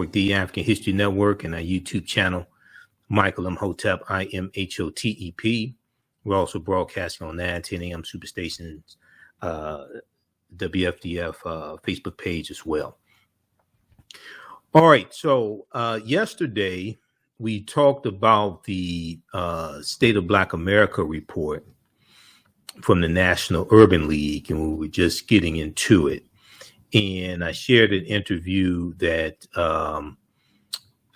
Network, the African History Network, and our YouTube channel, Michael Imhotep, Imhotep. We're also broadcasting on 910 AM Superstation's WFDF Facebook page as well. All right, so yesterday we talked about the State of Black America report from the National Urban League, and we were just getting into it. And I shared an interview that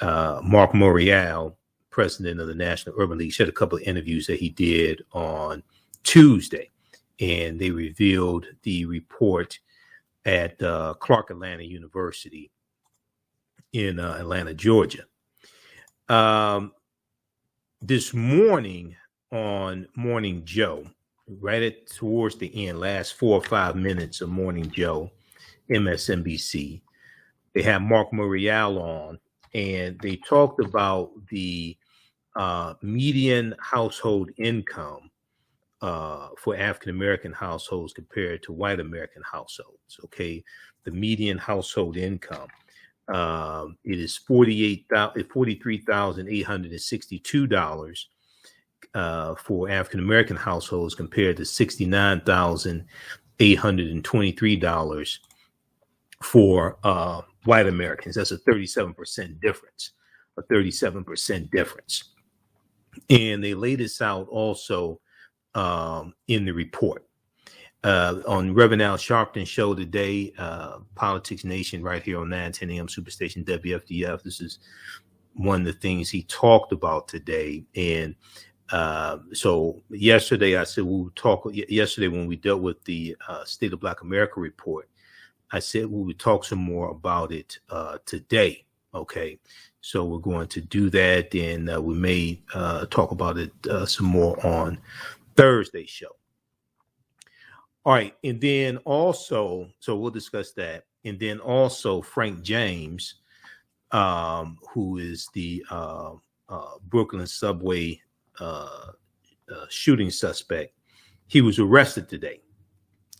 Mark Morial, president of the National Urban League, shared a couple of interviews that he did on Tuesday, and they revealed the report at Clark Atlanta University in Atlanta, Georgia. This morning on Morning Joe, right towards the end, last 4 or 5 minutes of Morning Joe, MSNBC, they had Mark Morial on, and they talked about the median household income for African-American households compared to white American households. Okay, the median household income, it is $43,862 for African-American households compared to $69,823 for white Americans. That's a 37% difference, And they laid this out also in the report. On Reverend Al Sharpton's show today, Politics Nation, right here on 910 AM Superstation WFDF. This is one of the things he talked about today. And so yesterday, I said we would talk. Yesterday, when we dealt with the State of Black America report, I said we would talk some more about it today. Okay, so we're going to do that, and we may talk about it some more on Thursday's show. All right, and then also, so we'll discuss that, and then also Frank James, who is the Brooklyn subway shooting suspect. He was arrested today.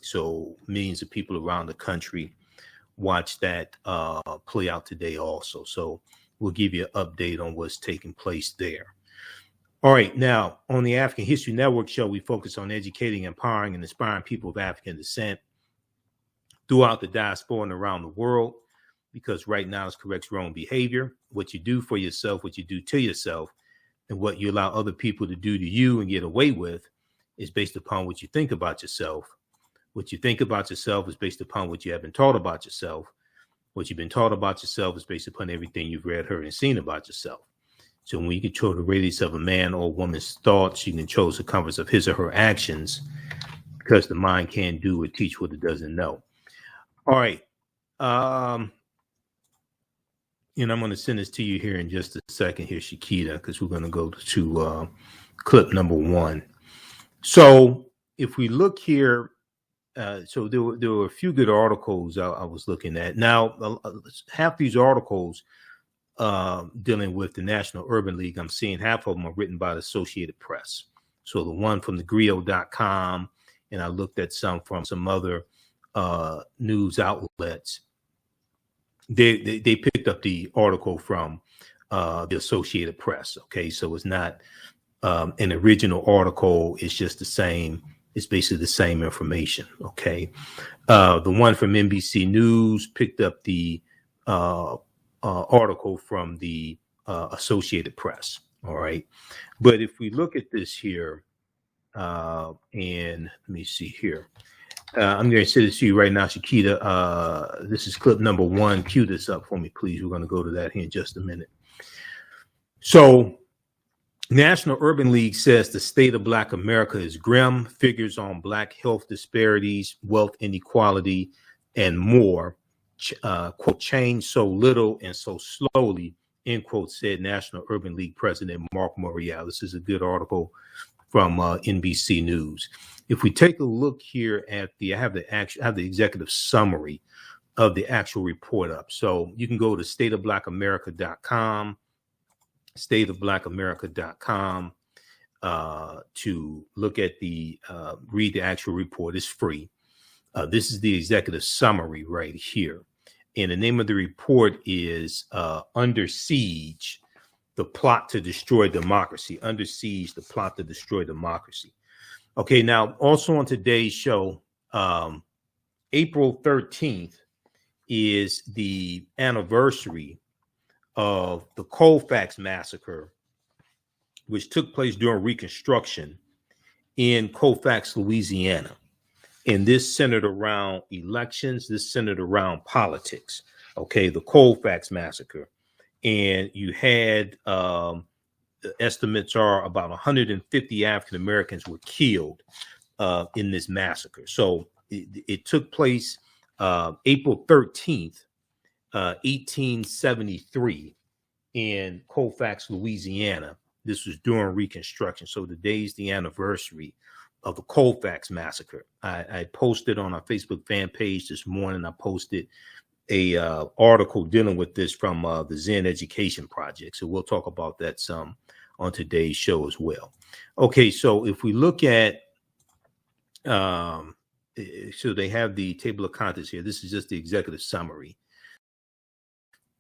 So millions of people around the country watched that play out today also. So we'll give you an update on what's taking place there. All right, now on the African History Network show, we focus on educating, empowering, and inspiring people of African descent throughout the diaspora and around the world, because right now it corrects wrong behavior. What you do for yourself, what you do to yourself, and what you allow other people to do to you and get away with is based upon what you think about yourself. What you think about yourself is based upon what you have been taught about yourself. What you've been taught about yourself is based upon everything you've read, heard, and seen about yourself. So when you control the radius of a man or woman's thoughts, you can control the circumference of his or her actions, because the mind can't do or teach what it doesn't know. All right. And I'm going to send this to you here in just a second here, Shakita, because we're going to go to clip number 1. So if we look here, so there were a few good articles I was looking at. Now, half these articles dealing with the National Urban League, I'm seeing half of them are written by the Associated Press. So the one from thegrio.com, and I looked at some from some other news outlets. They picked up the article from the Associated Press. Okay, so it's not an original article. It's just the same. It's basically the same information. Okay, the one from NBC News picked up the article from the Associated Press. All right, but if we look at this here, and let me see here. I'm going to send this to you right now, Shakita. This is clip number 1. Cue this up for me, please. We're going to go to that here in just a minute. So, National Urban League says the state of Black America is grim. Figures on Black health disparities, wealth inequality, and more, quote, change so little and so slowly, end quote, said National Urban League President Mark Morial. This is a good article from NBC News. If we take a look here at I have the executive summary of the actual report up. So you can go to stateofblackamerica.com, stateofblackamerica.com to look at read the actual report. It's free. This is the executive summary right here. And the name of the report is Under Siege, the Plot to Destroy Democracy. Under Siege, the Plot to Destroy Democracy. Okay, now also on today's show, April 13th is the anniversary of the Colfax Massacre, which took place during Reconstruction in Colfax, Louisiana. And this centered around elections, this centered around politics. Okay, the Colfax Massacre. And you had, estimates are about 150 African Americans were killed in this massacre. So it took place April 13th, 1873 in Colfax, Louisiana. This was during Reconstruction. So today's the anniversary of the Colfax Massacre. I posted on our Facebook fan page this morning. I posted a article dealing with this from the Zen Education Project. So we'll talk about that some on today's show as well. Okay, so if we look at, so they have the table of contents here. This is just the executive summary.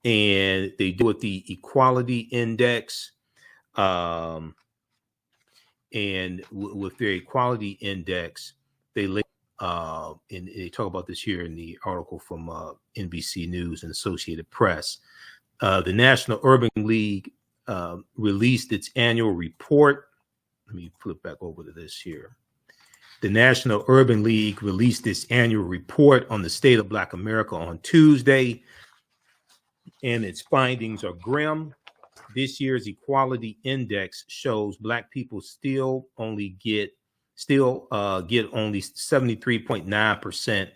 And they do with the equality index. And with their equality index, they link, and they talk about this here in the article from NBC News and Associated Press. The National Urban League released its annual report. Let me flip back over to this here. The National Urban League released its annual report on the state of Black America on Tuesday, and its findings are grim. This year's equality index shows Black people still get only 73.9%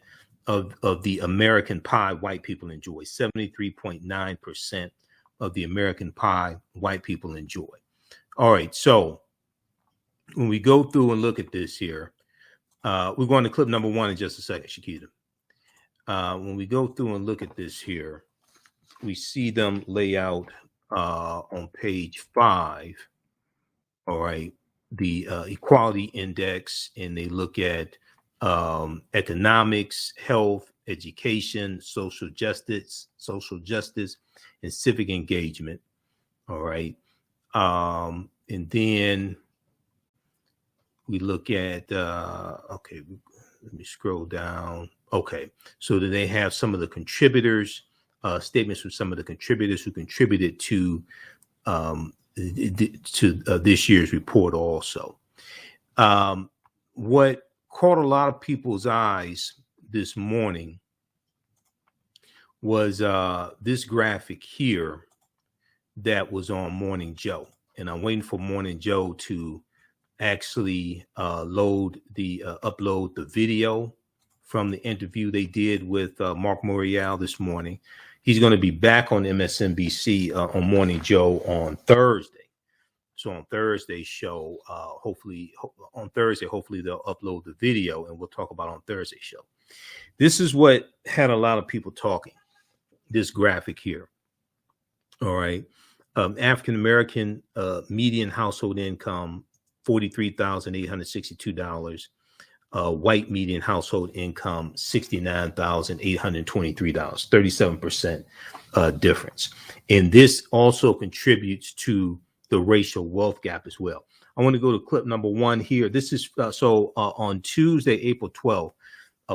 of the American pie white people enjoy. 73.9% of the American pie white people enjoy. All right, so when we go through and look at this here, we're going to clip number one in just a second, Shakita. When we go through and look at this here, we see them lay out on page 5, all right, the equality index, and they look at economics, health, education, social justice, and civic engagement. All right. And then we look at, okay, let me scroll down. Okay. So do they have some of the contributors, statements from some of the contributors who contributed to this year's report also. What caught a lot of people's eyes this morning was this graphic here that was on Morning Joe. And I'm waiting for Morning Joe to actually upload the video from the interview they did with Mark Morial this morning. He's going to be back on MSNBC on Morning Joe on Thursday. So on Thursday's show, hopefully they'll upload the video and we'll talk about it on Thursday's show. This is what had a lot of people talking, this graphic here. All right. African-American median household income, $43,862. White median household income, $69,823, 37% difference. And this also contributes to the racial wealth gap as well. I want to go to clip number 1 here. This is on Tuesday, April 12th,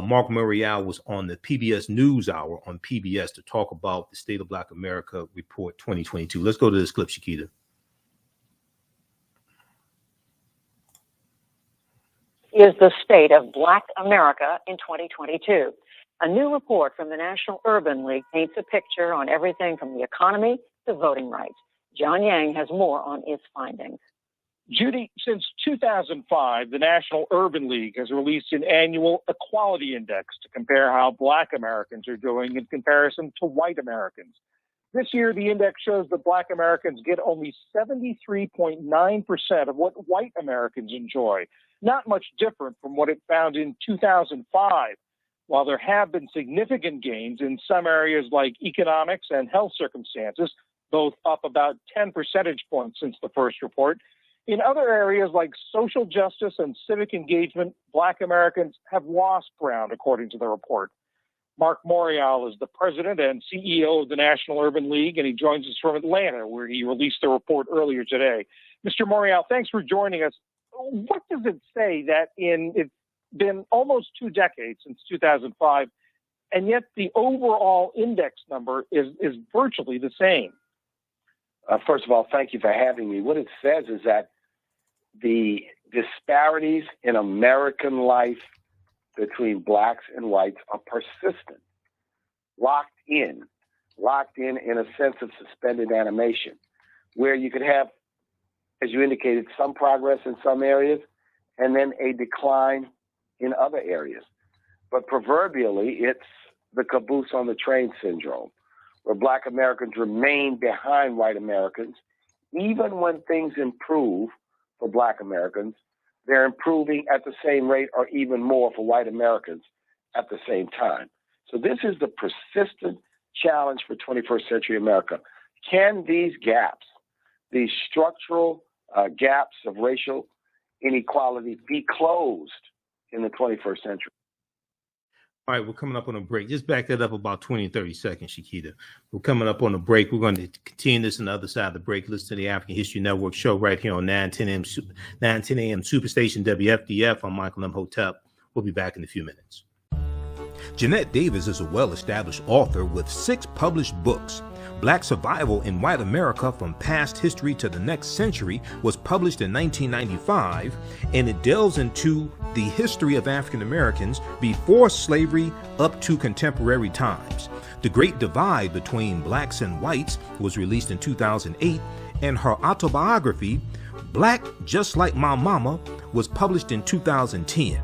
Mark Morial was on the PBS NewsHour on PBS to talk about the State of Black America Report 2022. Let's go to this clip, Shakita. Is the state of Black America in 2022. A new report from the National Urban League paints a picture on everything from the economy to voting rights. John Yang has more on its findings. Judy, since 2005, the National Urban League has released an annual equality index to compare how Black Americans are doing in comparison to white Americans. This year, the index shows that Black Americans get only 73.9% of what white Americans enjoy, not much different from what it found in 2005. While there have been significant gains in some areas like economics and health circumstances, both up about 10 percentage points since the first report, in other areas like social justice and civic engagement, Black Americans have lost ground, according to the report. Mark Morial is the president and CEO of the National Urban League, and he joins us from Atlanta, where he released a report earlier today. Mr. Morial, thanks for joining us. What does it say that it's been almost 2 decades since 2005, and yet the overall index number is virtually the same? First of all, thank you for having me. What it says is that the disparities in American life between blacks and whites are persistent, locked in a sense of suspended animation, where you could have, as you indicated, some progress in some areas and then a decline in other areas. But proverbially, it's the caboose on the train syndrome, where black Americans remain behind white Americans. Even when things improve for black Americans, they're improving at the same rate or even more for white Americans at the same time. So this is the persistent challenge for 21st century America. Can these gaps, these structural gaps of racial inequality, be closed in the 21st century? All right, we're coming up on a break. Just back that up about 20 and 30 seconds, Shakita. We're coming up on a break. We're going to continue this on the other side of the break. Listen to the African History Network show right here on 910 a.m. Superstation WFDF. I'm Michael Imhotep. We'll be back in a few minutes. Jeanette Davis is a well-established author with 6 published books. Black Survival in White America from Past History to the Next Century was published in 1995, and it delves into the history of African Americans before slavery up to contemporary times. The Great Divide Between Blacks and Whites was released in 2008, and her autobiography, Black Just Like My Mama, was published in 2010.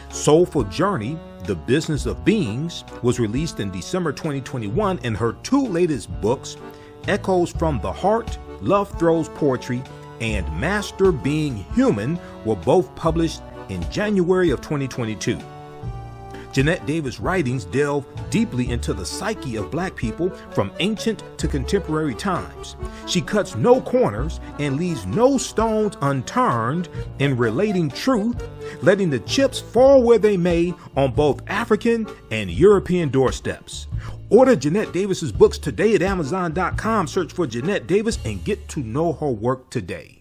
Soulful Journey, The Business of Beings, was released in December 2021, and her 2 latest books, Echoes from the Heart, Love Throws Poetry, and Master Being Human, were both published in January of 2022. Jeanette Davis' writings delve deeply into the psyche of black people from ancient to contemporary times. She cuts no corners and leaves no stones unturned in relating truth, letting the chips fall where they may on both African and European doorsteps. Order Jeanette Davis's books today at Amazon.com. Search for Jeanette Davis and get to know her work today.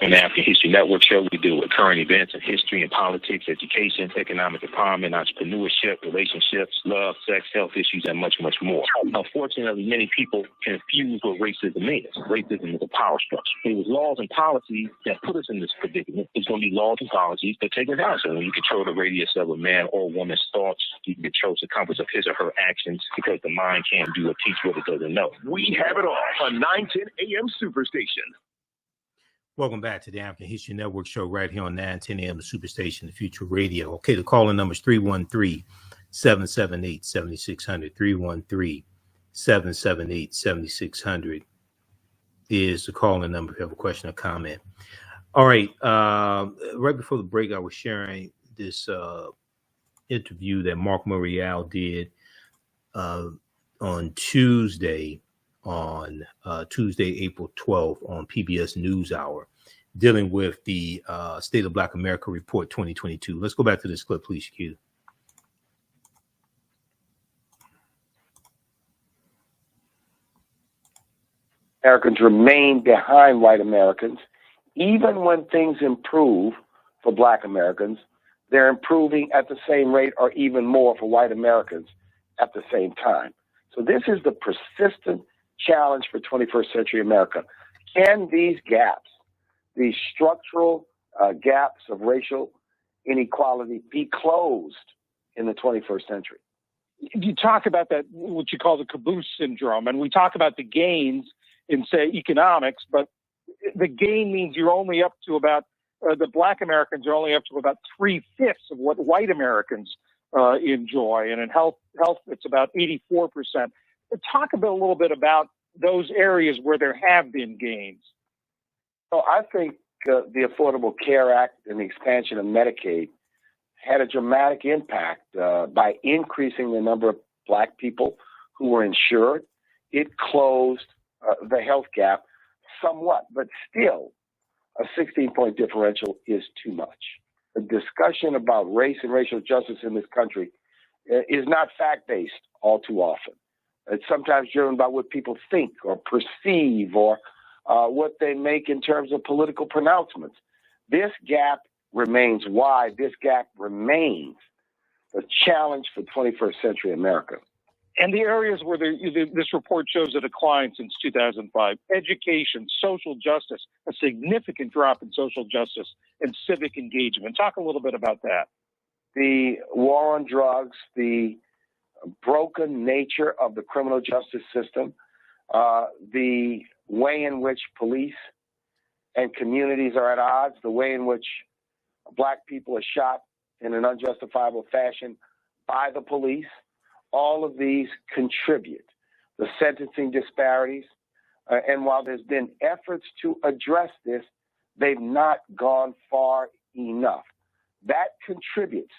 On the African History Network show, we deal with current events in history and politics, education, economic empowerment, entrepreneurship, relationships, love, sex, health issues, and much, much more. Unfortunately, many people confuse what racism is. Racism is a power structure. It was laws and policies that put us in this predicament. It's going to be laws and policies that take us out. So when you control the radius of a man or woman's thoughts, you can control the compass of his or her actions, because the mind can't do or teach what it doesn't know. We have it all on 910 AM Superstation. Welcome back to the African History Network show right here on 910 a.m. the Superstation, the Future Radio. Okay, the calling number is 313-778-7600. 313-778-7600 is the calling number if you have a question or comment. All right, right before the break, I was sharing this interview that Mark Morial did on Tuesday, April 12th on PBS NewsHour, dealing with the State of Black America Report 2022. Let's go back to this clip, please, Q. Americans remain behind white Americans. Even when things improve for black Americans, they're improving at the same rate or even more for white Americans at the same time. So this is the persistent challenge for 21st century America. Can these gaps, these structural gaps of racial inequality, be closed in the 21st century? You talk about that, what you call the caboose syndrome, and we talk about the gains in, say, economics, but the gain means you're only up to about, the black Americans are only up to about 3/5 of what white Americans enjoy. And in health, it's about 84%. Talk a little bit about those areas where there have been gains. So I think the Affordable Care Act and the expansion of Medicaid had a dramatic impact by increasing the number of black people who were insured. It closed the health gap somewhat, but still a 16-point differential is too much. The discussion about race and racial justice in this country is not fact-based all too often. It's sometimes driven by what people think or perceive or what they make in terms of political pronouncements. This gap remains wide. This gap remains a challenge for 21st century America. And the areas where this report shows a decline since 2005, education, social justice, a significant drop in social justice and civic engagement. Talk a little bit about that. The war on drugs, the broken nature of the criminal justice system, the way in which police and communities are at odds, the way in which black people are shot in an unjustifiable fashion by the police, all of these contribute. The sentencing disparities, and while there's been efforts to address this, they've not gone far enough. That contributes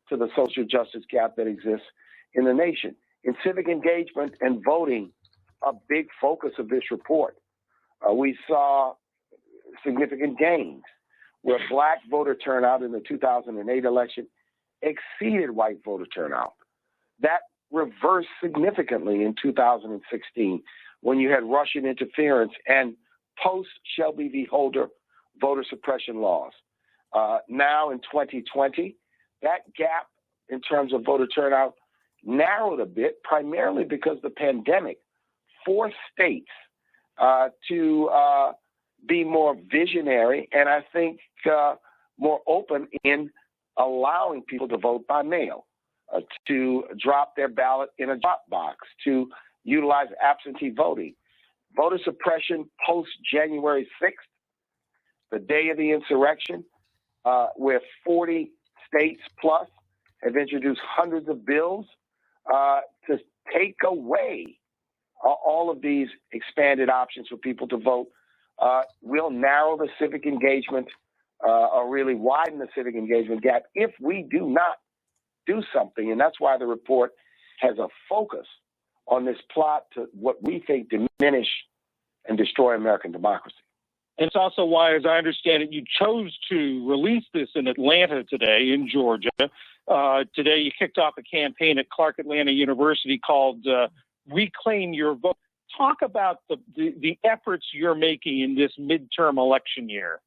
to the social justice gap that exists in the nation. In civic engagement and voting, a big focus of this report, we saw significant gains where black voter turnout in the 2008 election exceeded white voter turnout. That reversed significantly in 2016 when you had Russian interference and post-Shelby v. Holder voter suppression laws. Now in 2020, that gap in terms of voter turnout narrowed a bit, primarily because the pandemic forced states to be more visionary and I think more open in allowing people to vote by mail. To drop their ballot in a drop box, to utilize absentee voting. Voter suppression post-January 6th, the day of the insurrection, where 40 states plus have introduced hundreds of bills to take away all of these expanded options for people to vote, will narrow the civic engagement or really widen the civic engagement gap if we do not do something. And that's why the report has a focus on this plot to what we think diminish and destroy American democracy. And it's also why, as I understand it, you chose to release this in Atlanta today, in Georgia. Today you kicked off a campaign at Clark Atlanta University called Reclaim Your Vote. Talk about the efforts you're making in this midterm election year.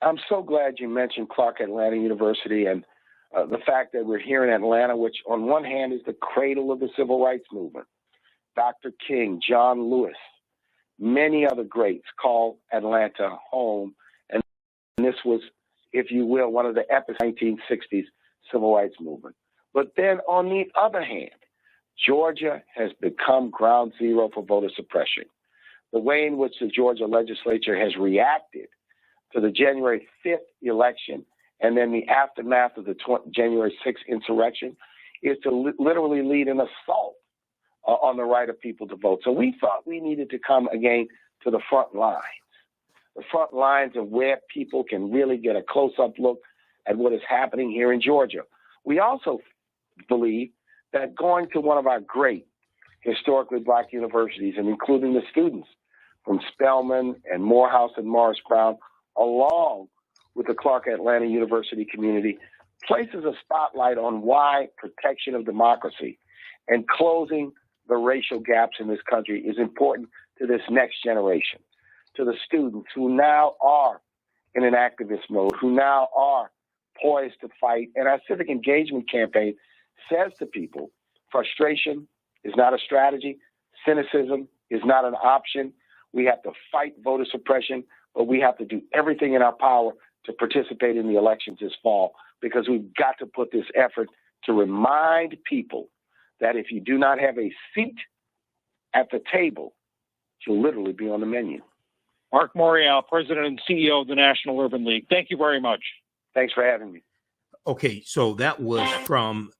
I'm so glad you mentioned Clark Atlanta University and the fact that we're here in Atlanta, which on one hand is the cradle of the civil rights movement. Dr. King, John Lewis, many other greats call Atlanta home. And this was, if you will, one of the epic 1960s civil rights movement. But then on the other hand, Georgia has become ground zero for voter suppression. The way in which the Georgia legislature has reacted to the January 5th election and then the aftermath of the January 6th insurrection is to literally lead an assault on the right of people to vote. So we thought we needed to come again to the front lines of where people can really get a close-up look at what is happening here in Georgia. We also believe that going to one of our great historically black universities and including the students from Spelman and Morehouse and Morris Brown, along with the Clark Atlanta University community, places a spotlight on why protection of democracy and closing the racial gaps in this country is important to this next generation, to the students who now are in an activist mode, who now are poised to fight. And our civic engagement campaign says to people, frustration is not a strategy, cynicism is not an option. We have to fight voter suppression, but we have to do everything in our power to participate in the elections this fall, because we've got to put this effort to remind people that if you do not have a seat at the table, you'll literally be on the menu. Mark Morial, President and CEO of the National Urban League. Thank you very much. Thanks for having me. Okay, so that was from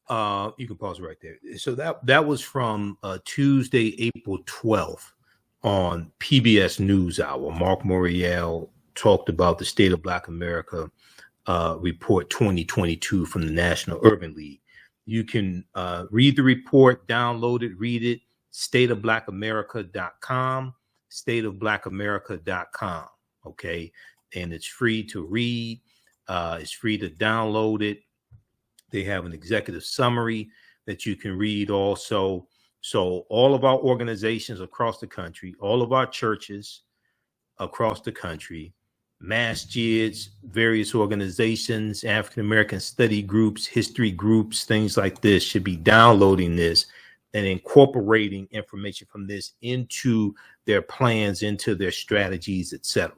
you can pause right there. So that was from Tuesday, April 12th on PBS NewsHour. Mark Morial talked about the State of Black America report 2022 from the National Urban League. You can read the report, download it, read it, stateofblackamerica.com, stateofblackamerica.com. Okay, and it's free to read. It's free to download it. They have an executive summary that you can read also. So all of our organizations across the country, all of our churches across the country, masjids, various organizations, African-American study groups, history groups, things like this should be downloading this and incorporating information from this into their plans, into their strategies, etc.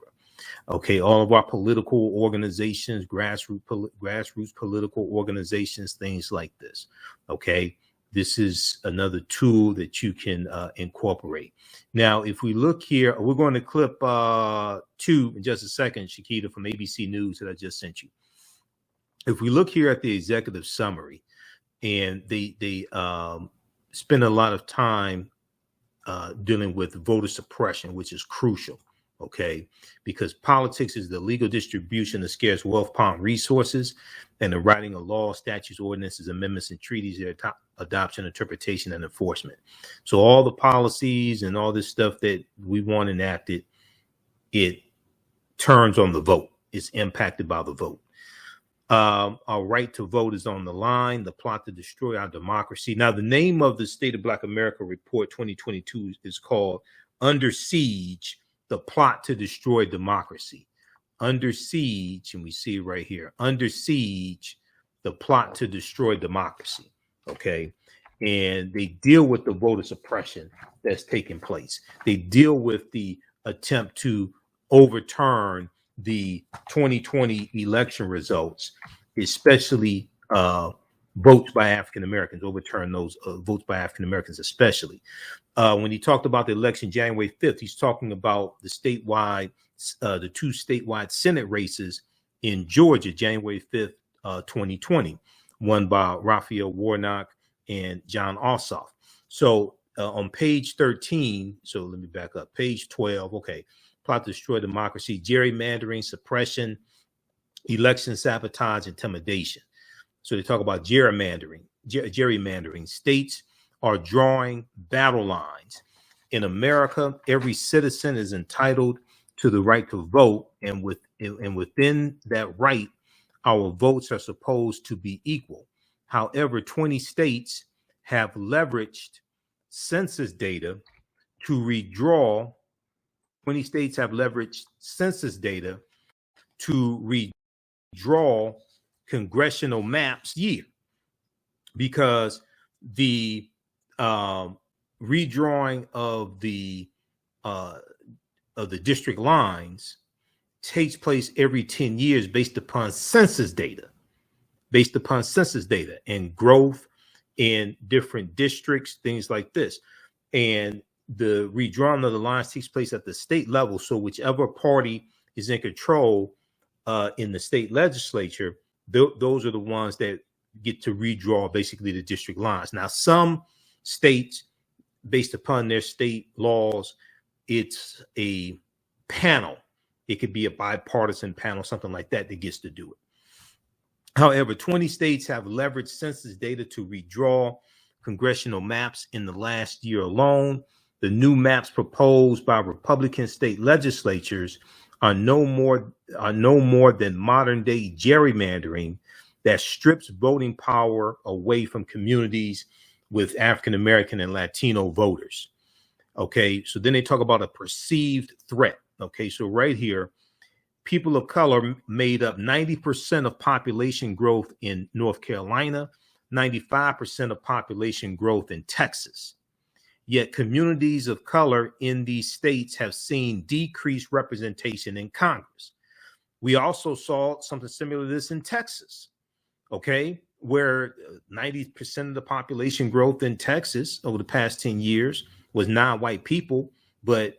Okay, all of our political organizations, grassroots political organizations, things like this. Okay, this is another tool that you can incorporate. Now, if we look here, we're going to clip 2 in just a second, Shakita, from ABC News that I just sent you. If we look here at the executive summary, and they spend a lot of time dealing with voter suppression, which is crucial. Okay, because politics is the legal distribution of scarce wealth upon resources, and the writing of laws, statutes, ordinances, amendments, and treaties, their adoption, interpretation, and enforcement. So all the policies and all this stuff that we want enacted, it turns on the vote. It's impacted by the vote. Our right to vote is on the line. The plot to destroy our democracy. Now, the name of the State of Black America Report 2022 is called Under Siege, the Plot to Destroy Democracy. Under Siege, and we see it right here. Under Siege, the Plot to Destroy Democracy. Okay. And they deal with the voter suppression that's taking place. They deal with the attempt to overturn the 2020 election results, especially votes by African Americans, overturn those votes by African Americans, especially. When he talked about the election January 5th, he's talking about the statewide, the 2 statewide Senate races in Georgia, January 5th, 2020, won by Raphael Warnock and John Ossoff. So on page 13, so let me back up, page 12, okay, plot to destroy democracy, gerrymandering, suppression, election sabotage, intimidation. So they talk about gerrymandering. States are drawing battle lines. In America, every citizen is entitled to the right to vote, and within that right, our votes are supposed to be equal. However, 20 states have leveraged census data to redraw. 20 states have leveraged census data to redraw congressional maps year, because the redrawing of the district lines takes place every 10 years based upon census data and growth in different districts, things like this. And the redrawing of the lines takes place at the state level. So whichever party is in control in the state legislature, those are the ones that get to redraw basically the district lines. Now, some states, based upon their state laws, it's a panel. It could be a bipartisan panel, something like that gets to do it. However, 20 states have leveraged census data to redraw congressional maps in the last year alone. The new maps proposed by Republican state legislatures are no more than modern day gerrymandering that strips voting power away from communities with African American and Latino voters. Okay, so then they talk about a perceived threat. Okay, so right here, people of color made up 90% of population growth in North Carolina, 95% of population growth in Texas. Yet communities of color in these states have seen decreased representation in Congress. We also saw something similar to this in Texas, okay, where 90% of the population growth in Texas over the past 10 years was non-white people, but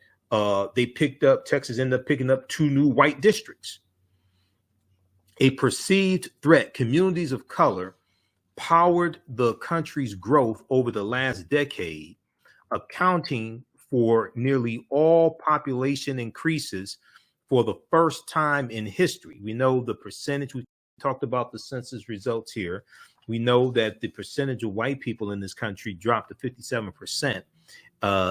Texas ended up picking up 2 new white districts. A perceived threat, communities of color powered the country's growth over the last decade, accounting for nearly all population increases for the first time in history. We know the percentage, we talked about the census results here. We know that the percentage of white people in this country dropped to 57%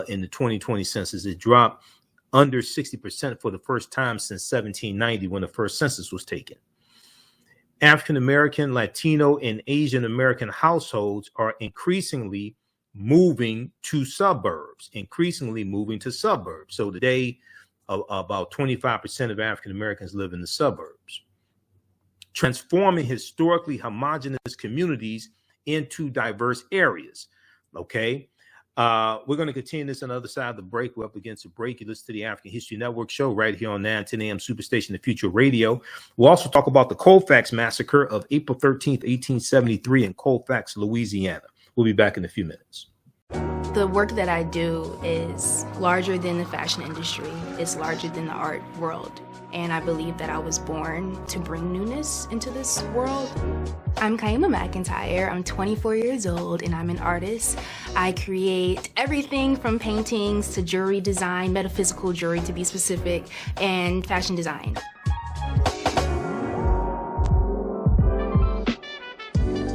in the 2020 census. It dropped under 60% for the first time since 1790 when the first census was taken. African American, Latino, and Asian American households are increasingly moving to suburbs. So today, about 25% of African Americans live in the suburbs, transforming historically homogenous communities into diverse areas. Okay. We're going to continue this on the other side of the break. We're up against a break. You listen to the African History Network show right here on 910 AM Superstation, The Future Radio. We'll also talk about the Colfax Massacre of April 13th, 1873 in Colfax, Louisiana. We'll be back in a few minutes. The work that I do is larger than the fashion industry. It's larger than the art world. And I believe that I was born to bring newness into this world. I'm Kaima McIntyre. I'm 24 years old and I'm an artist. I create everything from paintings to jewelry design, metaphysical jewelry to be specific, and fashion design.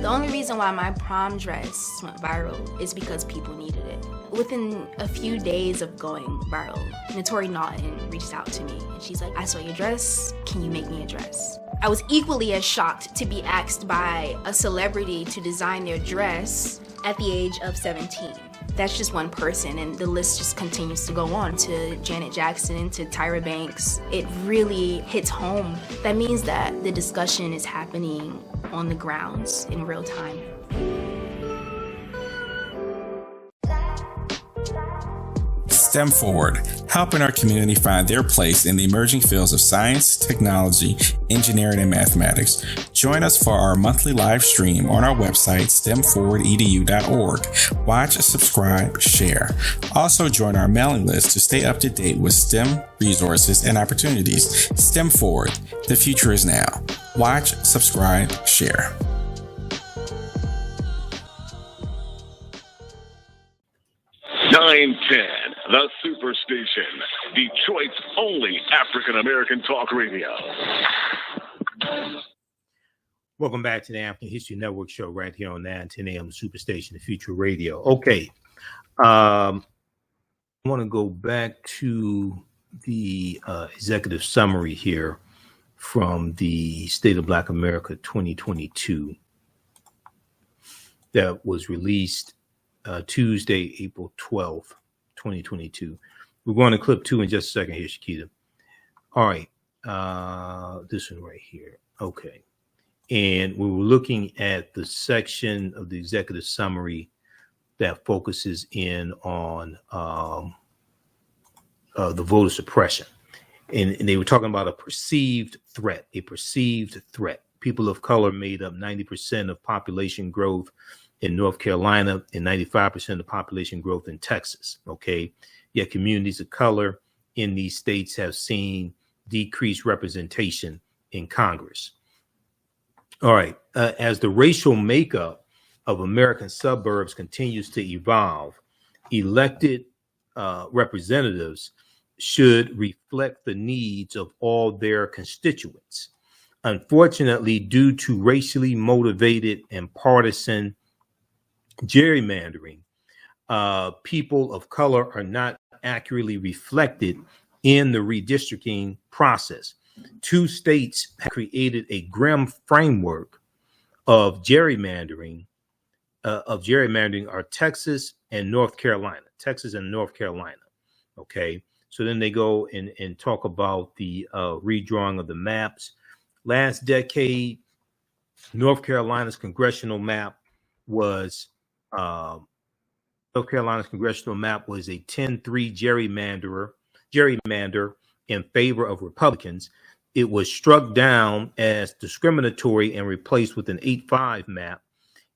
The only reason why my prom dress went viral is because people needed it. Within a few days of going viral, Notori Naughton reached out to me and she's like, I saw your dress, can you make me a dress? I was equally as shocked to be asked by a celebrity to design their dress at the age of 17. That's just one person, and the list just continues to go on to Janet Jackson, to Tyra Banks. It really hits home. That means that the discussion is happening on the grounds in real time. STEM Forward, helping our community find their place in the emerging fields of science, technology, engineering, and mathematics. Join us for our monthly live stream on our website, stemforwardedu.org. Watch, subscribe, share. Also join our mailing list to stay up to date with STEM resources and opportunities. STEM Forward, the future is now. Watch, subscribe, share. 910, the Superstation, Detroit's only African-American talk radio. Welcome back to the African History Network show right here on 910 AM Superstation, The Future Radio. Okay. I want to go back to the executive summary here from the State of Black America 2022 that was released Tuesday, April 12th, 2022. We're going to clip 2 in just a second here, Shakita. All right. This one right here. Okay. And we were looking at the section of the executive summary that focuses in on the voter suppression. And they were talking about a perceived threat. People of color made up 90% of population growth in North Carolina and 95% of population growth in Texas. Okay. Yet communities of color in these states have seen decreased representation in Congress. All right. As the racial makeup of American suburbs continues to evolve, elected representatives should reflect the needs of all their constituents. Unfortunately, due to racially motivated and partisan gerrymandering, people of color are not accurately reflected in the redistricting process. 2 states have created a grim framework of gerrymandering are Texas and North Carolina. Okay. So then they go and talk about the redrawing of the maps. Last decade, North Carolina's congressional map was a 10-3 gerrymander in favor of Republicans. It was struck down as discriminatory and replaced with an 8-5 map.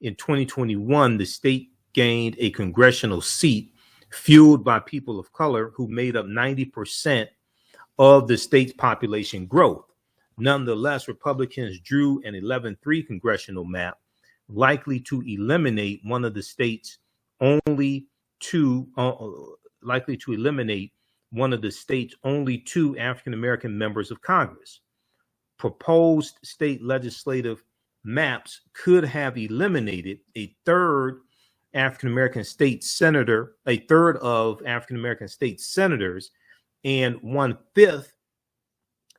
In 2021, the state gained a congressional seat fueled by people of color who made up 90% of the state's population growth. Nonetheless, Republicans drew an 11-3 congressional map, likely to eliminate one of the state's only two African-American members of Congress. Proposed state legislative maps could have eliminated a third of African-American state senators and 1/5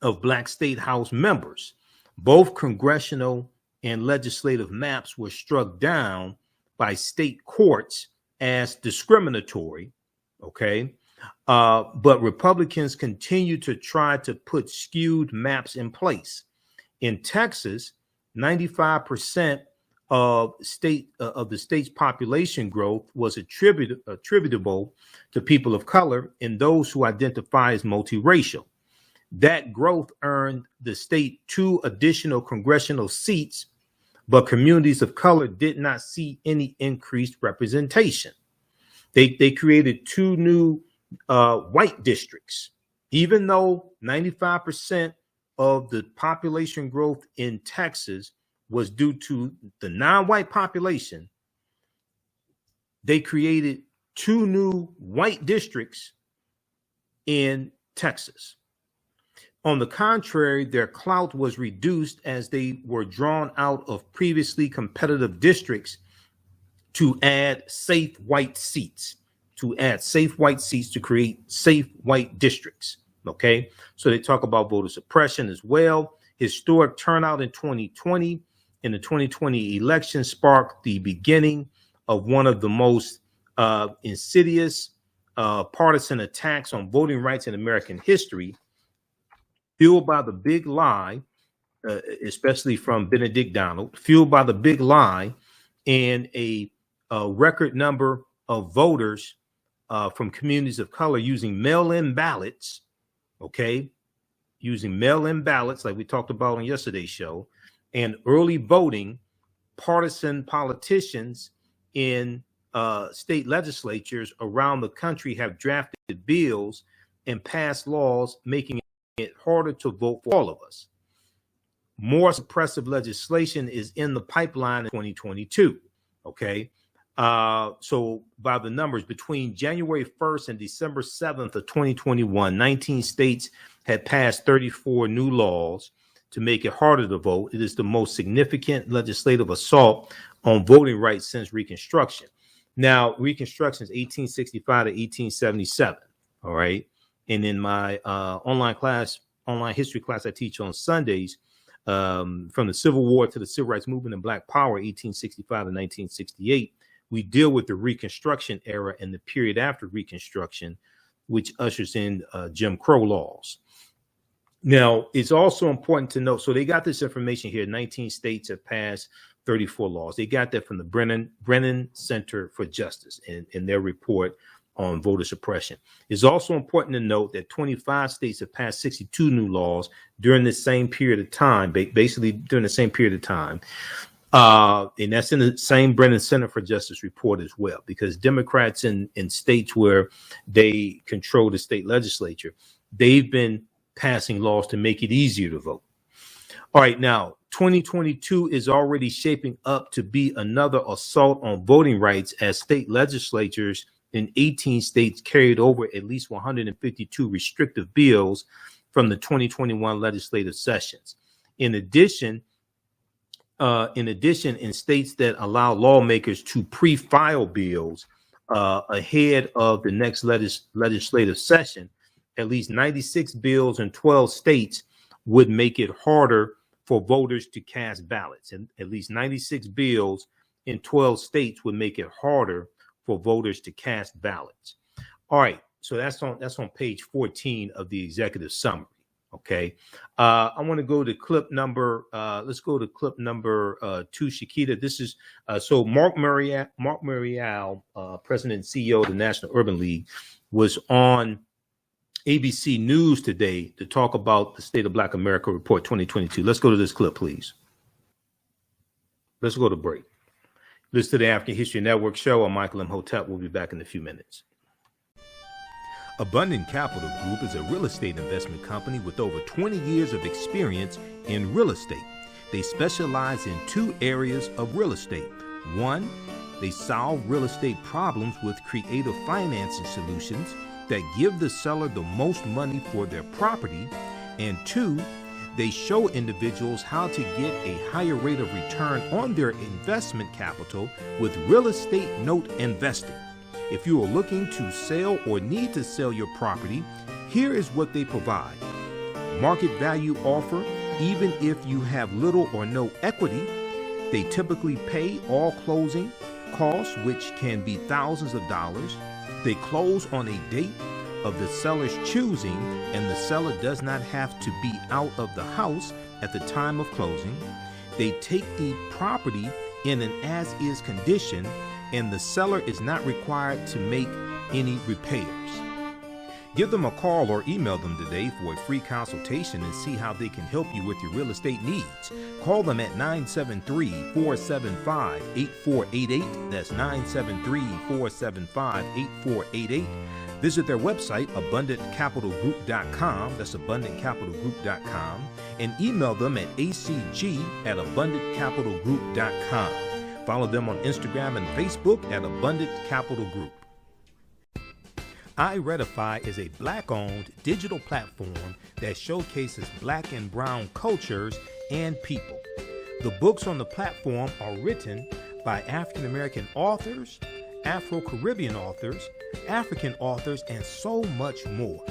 of Black state House members. Both congressional and legislative maps were struck down by state courts as discriminatory, okay? But Republicans continue to try to put skewed maps in place. In Texas, 95% of the state's population growth was attributable to people of color and those who identify as multiracial. That growth earned the state 2 additional congressional seats, but communities of color did not see any increased representation. They created 2 new white districts, even though 95% of the population growth in Texas was due to the non-white population. They created 2 new white districts in Texas. On the contrary, their clout was reduced as they were drawn out of previously competitive districts to add safe white seats, to create safe white districts. Okay, so they talk about voter suppression as well. Historic turnout in 2020 in the 2020 election sparked the beginning of one of the most insidious partisan attacks on voting rights in American history, fueled by the big lie, especially from Benedict Donald, fueled by the big lie and a record number of voters from communities of color using mail-in ballots, okay, using mail-in ballots like we talked about on yesterday's show, and early voting. Partisan politicians in state legislatures around the country have drafted bills and passed laws making it harder to vote for all of us. More suppressive legislation is in the pipeline in 2022. Okay. So by the numbers, between January 1st and December 7th of 2021, 19 states had passed 34 new laws to make it harder to vote. It is the most significant legislative assault on voting rights since Reconstruction. Now, Reconstruction is 1865 to 1877. All right. And in my online history class I teach on Sundays, from the Civil War to the Civil Rights Movement and Black Power, 1865 to 1968, we deal with the Reconstruction era and the period after Reconstruction, which ushers in Jim Crow laws. Now, it's also important to note, so they got this information here. 19 states have passed 34 laws. They got that from the Brennan Center for Justice in their report on voter suppression. It's also important to note that 25 states have passed 62 new laws during the same period of time, basically during the same period of time. And that's in the same Brennan Center for Justice report as well, because Democrats in states where they control the state legislature, they've been passing laws to make it easier to vote. All right, now 2022 is already shaping up to be another assault on voting rights as state legislatures in 18 states carried over at least 152 restrictive bills from the 2021 legislative sessions. In addition, in states that allow lawmakers to pre-file bills ahead of the next legislative session, at least 96 bills in 12 states would make it harder for voters to cast ballots. And at least 96 bills in 12 states would make it harder for voters to cast ballots. All right, so that's on page 14 of the executive summary. Okay, I want to go to clip number. Let's go to clip number 2, Shakita. This is so Mark Muriel, President and CEO of the National Urban League, was on ABC News today to talk about the State of Black America Report 2022. Let's go to this clip, please. Let's go to break. Listen to the African History Network show. I'm Michael Imhotep. We'll be back in a few minutes. Abundant Capital Group is a real estate investment company with over 20 years of experience in real estate. They specialize in 2 areas of real estate. 1, they solve real estate problems with creative financing solutions that give the seller the most money for their property. And 2, they show individuals how to get a higher rate of return on their investment capital with real estate note investing. If you are looking to sell or need to sell your property, here is what they provide: market value offer, Even if you have little or no equity, they typically pay all closing costs, which can be thousands of dollars. They close on a date of the seller's choosing, and the seller does not have to be out of the house at the time of closing. They take the property in an as-is condition, and the seller is not required to make any repairs. Give them a call or email them today for a free consultation and see how they can help you with your real estate needs. Call them at 973-475-8488. That's 973-475-8488. Visit their website, abundantcapitalgroup.com. That's abundantcapitalgroup.com. And email them at acg@abundantcapitalgroup.com. Follow them on Instagram and Facebook at Abundant Capital Group. iRedify is a Black-owned digital platform that showcases Black and Brown cultures and people. The books on the platform are written by African American authors, Afro-Caribbean authors, African authors, and so much more.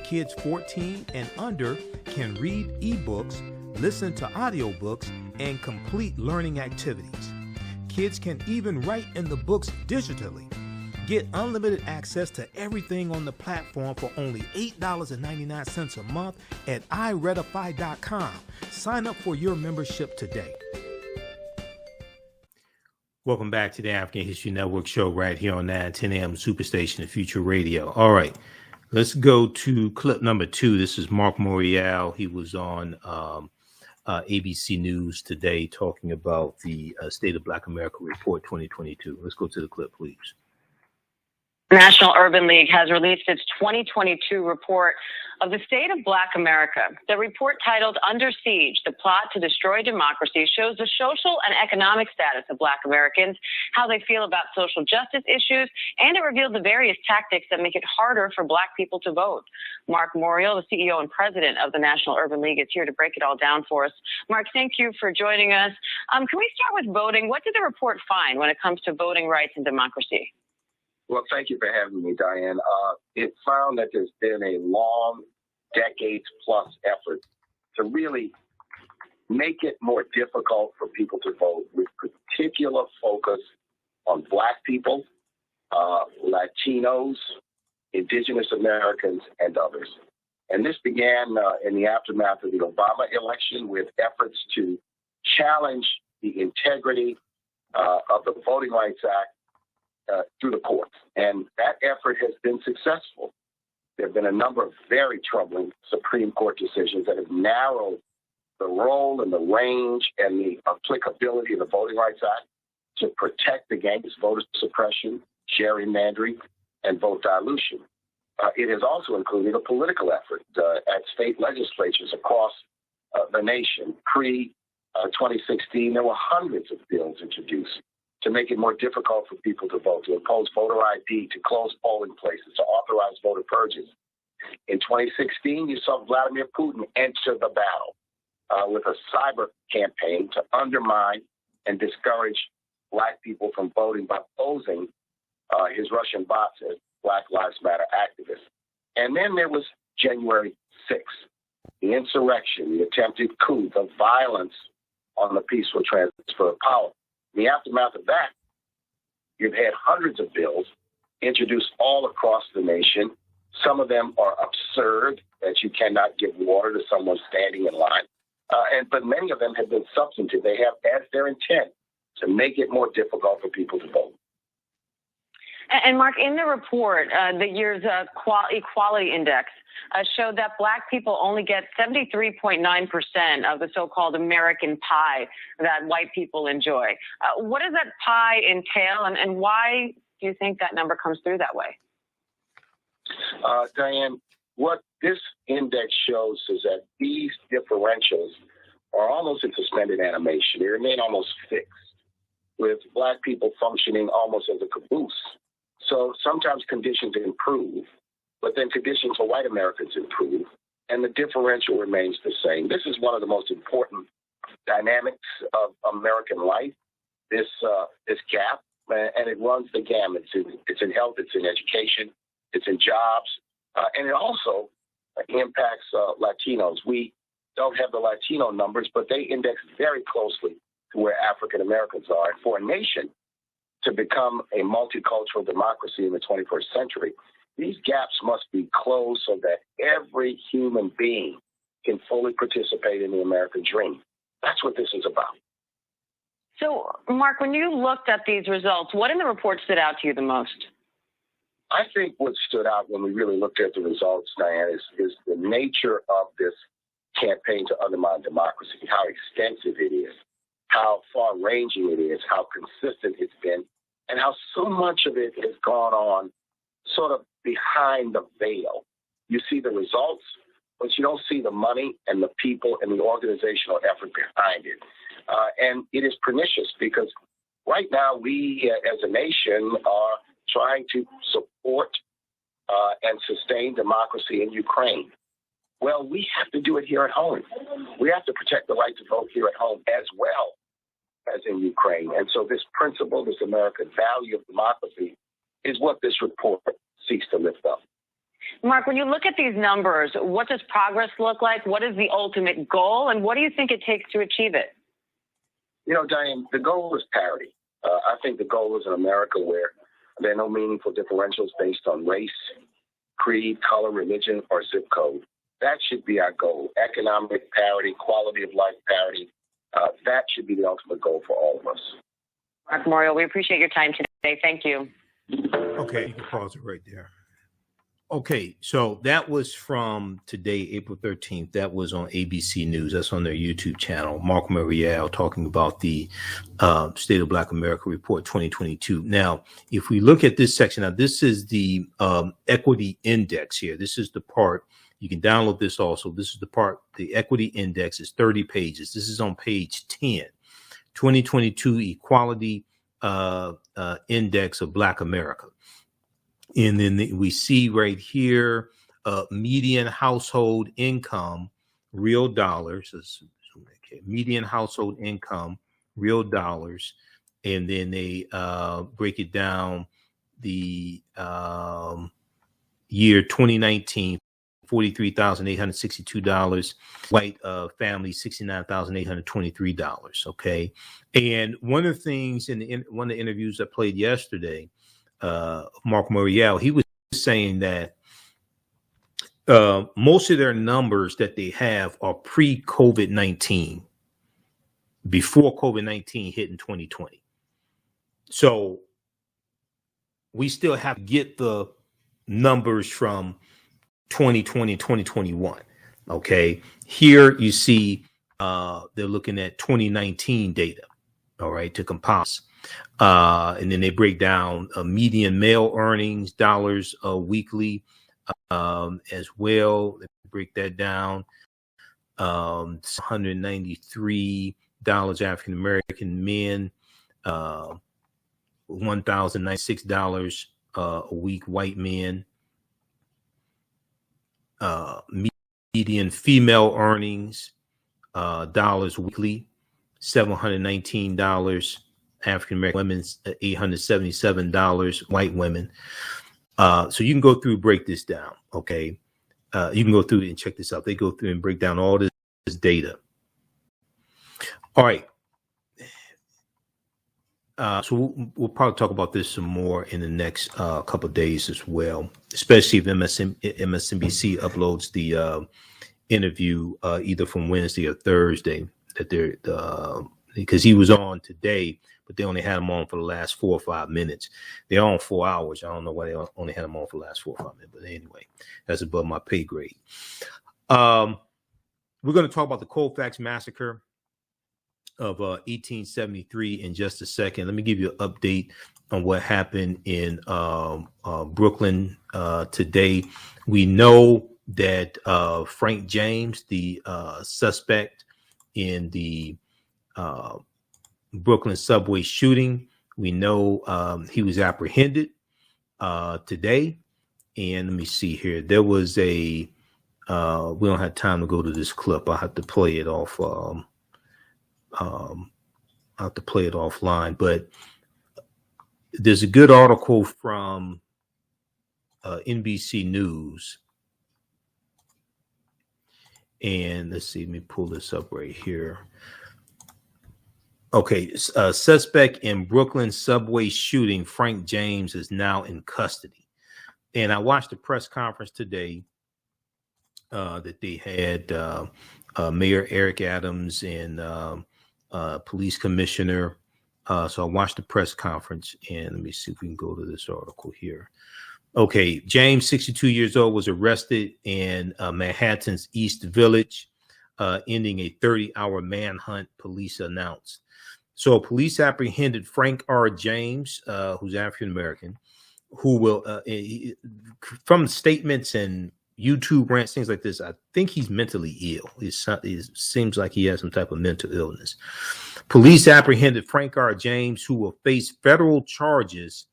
Kids 14 and under can read ebooks, listen to audiobooks, and complete learning activities. Kids can even write in the books digitally. Get unlimited access to everything on the platform for only $8.99 a month at iRedify.com. Sign up for your membership today. Welcome back to the African History Network show right here on 910 AM Superstation and Future Radio. All right, let's go to clip number 2. This is Mark Morial. He was on ABC News today talking about the State of Black America Report 2022. Let's go to the clip, please. National Urban League has released its 2022 report of the state of Black America. The report, titled Under Siege, The Plot to Destroy Democracy, shows the social and economic status of Black Americans, how they feel about social justice issues, and it reveals the various tactics that make it harder for Black people to vote. Mark Morial, the CEO and president of the National Urban League, is here to break it all down for us. Mark, thank you for joining us. Can we start with voting? What did the report find when it comes to voting rights and democracy? Well, thank you for having me, Diane. It found that there's been a long, decades-plus effort to really make it more difficult for people to vote, with particular focus on Black people, Latinos, Indigenous Americans, and others. And this began in the aftermath of the Obama election with efforts to challenge the integrity of the Voting Rights Act through the courts. And that effort has been successful. There have been a number of very troubling Supreme Court decisions that have narrowed the role and the range and the applicability of the Voting Rights Act to protect against voter suppression, gerrymandering, and vote dilution. It has also included a political effort at state legislatures across the nation. Pre-2016, there were hundreds of bills introduced to make it more difficult for people to vote, to impose voter ID, to close polling places, to authorize voter purges. In 2016, you saw Vladimir Putin enter the battle with a cyber campaign to undermine and discourage Black people from voting by posing his Russian bots as Black Lives Matter activists. And then there was January 6th, the insurrection, the attempted coup, the violence on the peaceful transfer of power. In the aftermath of that, you've had hundreds of bills introduced all across the nation. Some of them are absurd, that you cannot give water to someone standing in line. But many of them have been substantive. They have as their intent to make it more difficult for people to vote. And Mark, in the report, the year's Equality Index showed that Black people only get 73.9% of the so-called American pie that white people enjoy. What does that pie entail, and why do you think that number comes through that way? Diane, what this index shows is that these differentials are almost in suspended animation. They remain almost fixed, with Black people functioning almost as a caboose. So sometimes conditions improve, but then conditions for white Americans improve, and the differential remains the same. This is one of the most important dynamics of American life, this gap, and it runs the gamut. It's in health, it's in education, it's in jobs, and it also impacts Latinos. We don't have the Latino numbers, but they index very closely to where African Americans are. And for a nation to become a multicultural democracy in the 21st century, these gaps must be closed so that every human being can fully participate in the American dream. That's what this is about. So, Mark, when you looked at these results, what in the report stood out to you the most? I think what stood out when we really looked at the results, Diane, is the nature of this campaign to undermine democracy, how extensive it is, how far-ranging it is, how consistent it's been, and how so much of it has gone on sort of behind the veil. You see the results, but you don't see the money and the people and the organizational effort behind it. And it is pernicious because right now we as a nation are trying to support and sustain democracy in Ukraine. Well, we have to do it here at home. We have to protect the right to vote here at home as well as in Ukraine. And so this principle, this American value of democracy is what this report seeks to lift up. Mark, when you look at these numbers, what does progress look like? What is the ultimate goal? And what do you think it takes to achieve it? You know, Diane, the goal is parity. I think the goal is an America where there are no meaningful differentials based on race, creed, color, religion, or zip code. That should be our goal. Economic parity, quality of life parity. That should be the ultimate goal for all of us. Mark Morial, we appreciate your time today. Thank you. Okay, you can pause it right there. Okay, so that was from today, April 13th. That was on ABC News. That's on their YouTube channel. Mark Morial talking about the State of Black America Report 2022. Now, if we look at this section, now this is the equity index here. This is the part, you can download this also. This is the part, the equity index is 30 pages. This is on page 10, 2022 Equality Index of Black America. And then we see right here, median household income, real dollars, median household income, real dollars. And then they break it down the year 2019, $43,862, white family, $69,823. Okay. And one of the things in one of the interviews I played yesterday, Mark Morial, he was saying that most of their numbers that they have are pre-COVID-19, before COVID-19 hit in 2020. So we still have to get the numbers from 2020, 2021. Okay. Here you see they're looking at 2019 data, all right, to compile. And then they break down median male earnings, dollars weekly as well. They break that down. $193 African American men, $1,096 a week white men. Median female earnings, dollars weekly, $719. African American women's $877, white women. So you can go through, break this down. Okay. You can go through and check this out. They go through and break down all this data. All right. So we'll probably talk about this some more in the next couple of days as well, especially if MSNBC uploads the interview either from Wednesday or Thursday that they're because he was on today, but they only had him on for the last 4 or 5 minutes. They're on 4 hours. I don't know why they only had him on for the last 4 or 5 minutes, but anyway, that's above my pay grade. We're going to talk about the Colfax Massacre of 1873 in just a second. Let me give you an update on what happened in Brooklyn today. We know that Frank James, the suspect in the Brooklyn subway shooting, we know he was apprehended today. And let me see here. There was a we don't have time to go to this clip. I'll have to play it off. I'll have to play it offline. But there's a good article from NBC News. And let's see, let me pull this up right here. Okay, suspect in Brooklyn subway shooting, Frank James, is now in custody. And I watched the press conference today that they had Mayor Eric Adams and police commissioner. So I watched the press conference, and let me see if we can go to this article here. Okay, James, 62 years old, was arrested in Manhattan's East Village, ending a 30-hour manhunt, police announced. So police apprehended Frank R. James, who's African-American, who will, from statements and YouTube rants, things like this, I think he's mentally ill. It seems like he has some type of mental illness. Police apprehended Frank R. James, who will face federal charges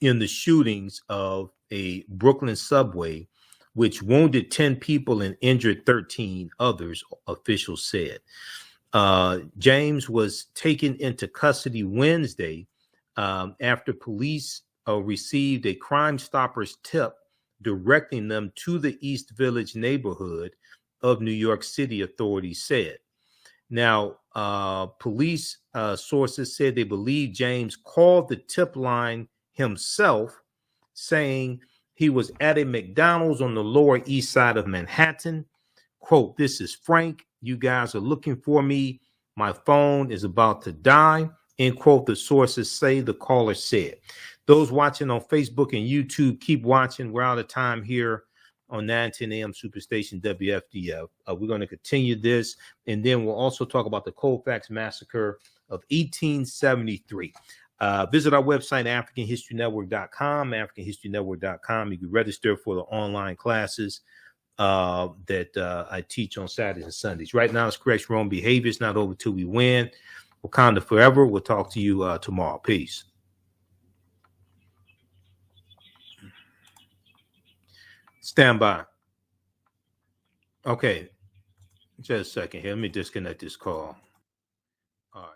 in the shootings of a Brooklyn subway, which wounded 10 people and injured 13 others, officials said. James was taken into custody Wednesday after police received a Crime Stoppers tip directing them to the East Village neighborhood of New York City, authorities said. Now, police sources said they believe James called the tip line himself, saying he was at a McDonald's on the Lower East Side of Manhattan. Quote, "This is Frank. You guys are looking for me. My phone is about to die." End quote, the sources say, the caller said. Those watching on Facebook and YouTube, keep watching. We're out of time here on 910 AM Superstation WFDF. We're going to continue this, and then we'll also talk about the Colfax Massacre of 1873. Visit our website, AfricanHistoryNetwork.com, AfricanHistoryNetwork.com. You can register for the online classes that I teach on Saturdays and Sundays. Right now, it's correct your own behavior. It's not over till we win. Wakanda forever. We'll talk to you tomorrow. Peace. Stand by. Okay. Just a second here. Let me disconnect this call. All right.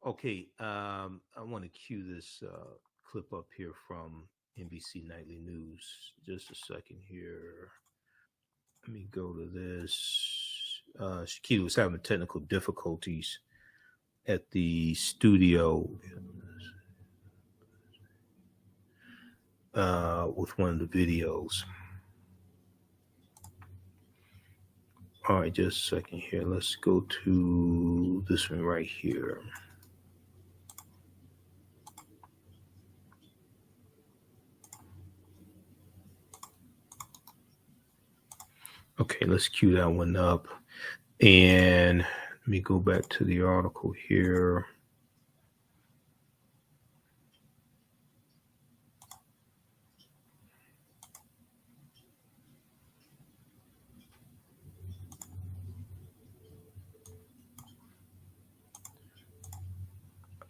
Okay. I want to cue this clip up here from NBC Nightly News. Just a second here. Let me go to this. Shakita was having technical difficulties at the studio with one of the videos. All right, just a second here. Let's go to this one right here. Okay, let's cue that one up. And let me go back to the article here.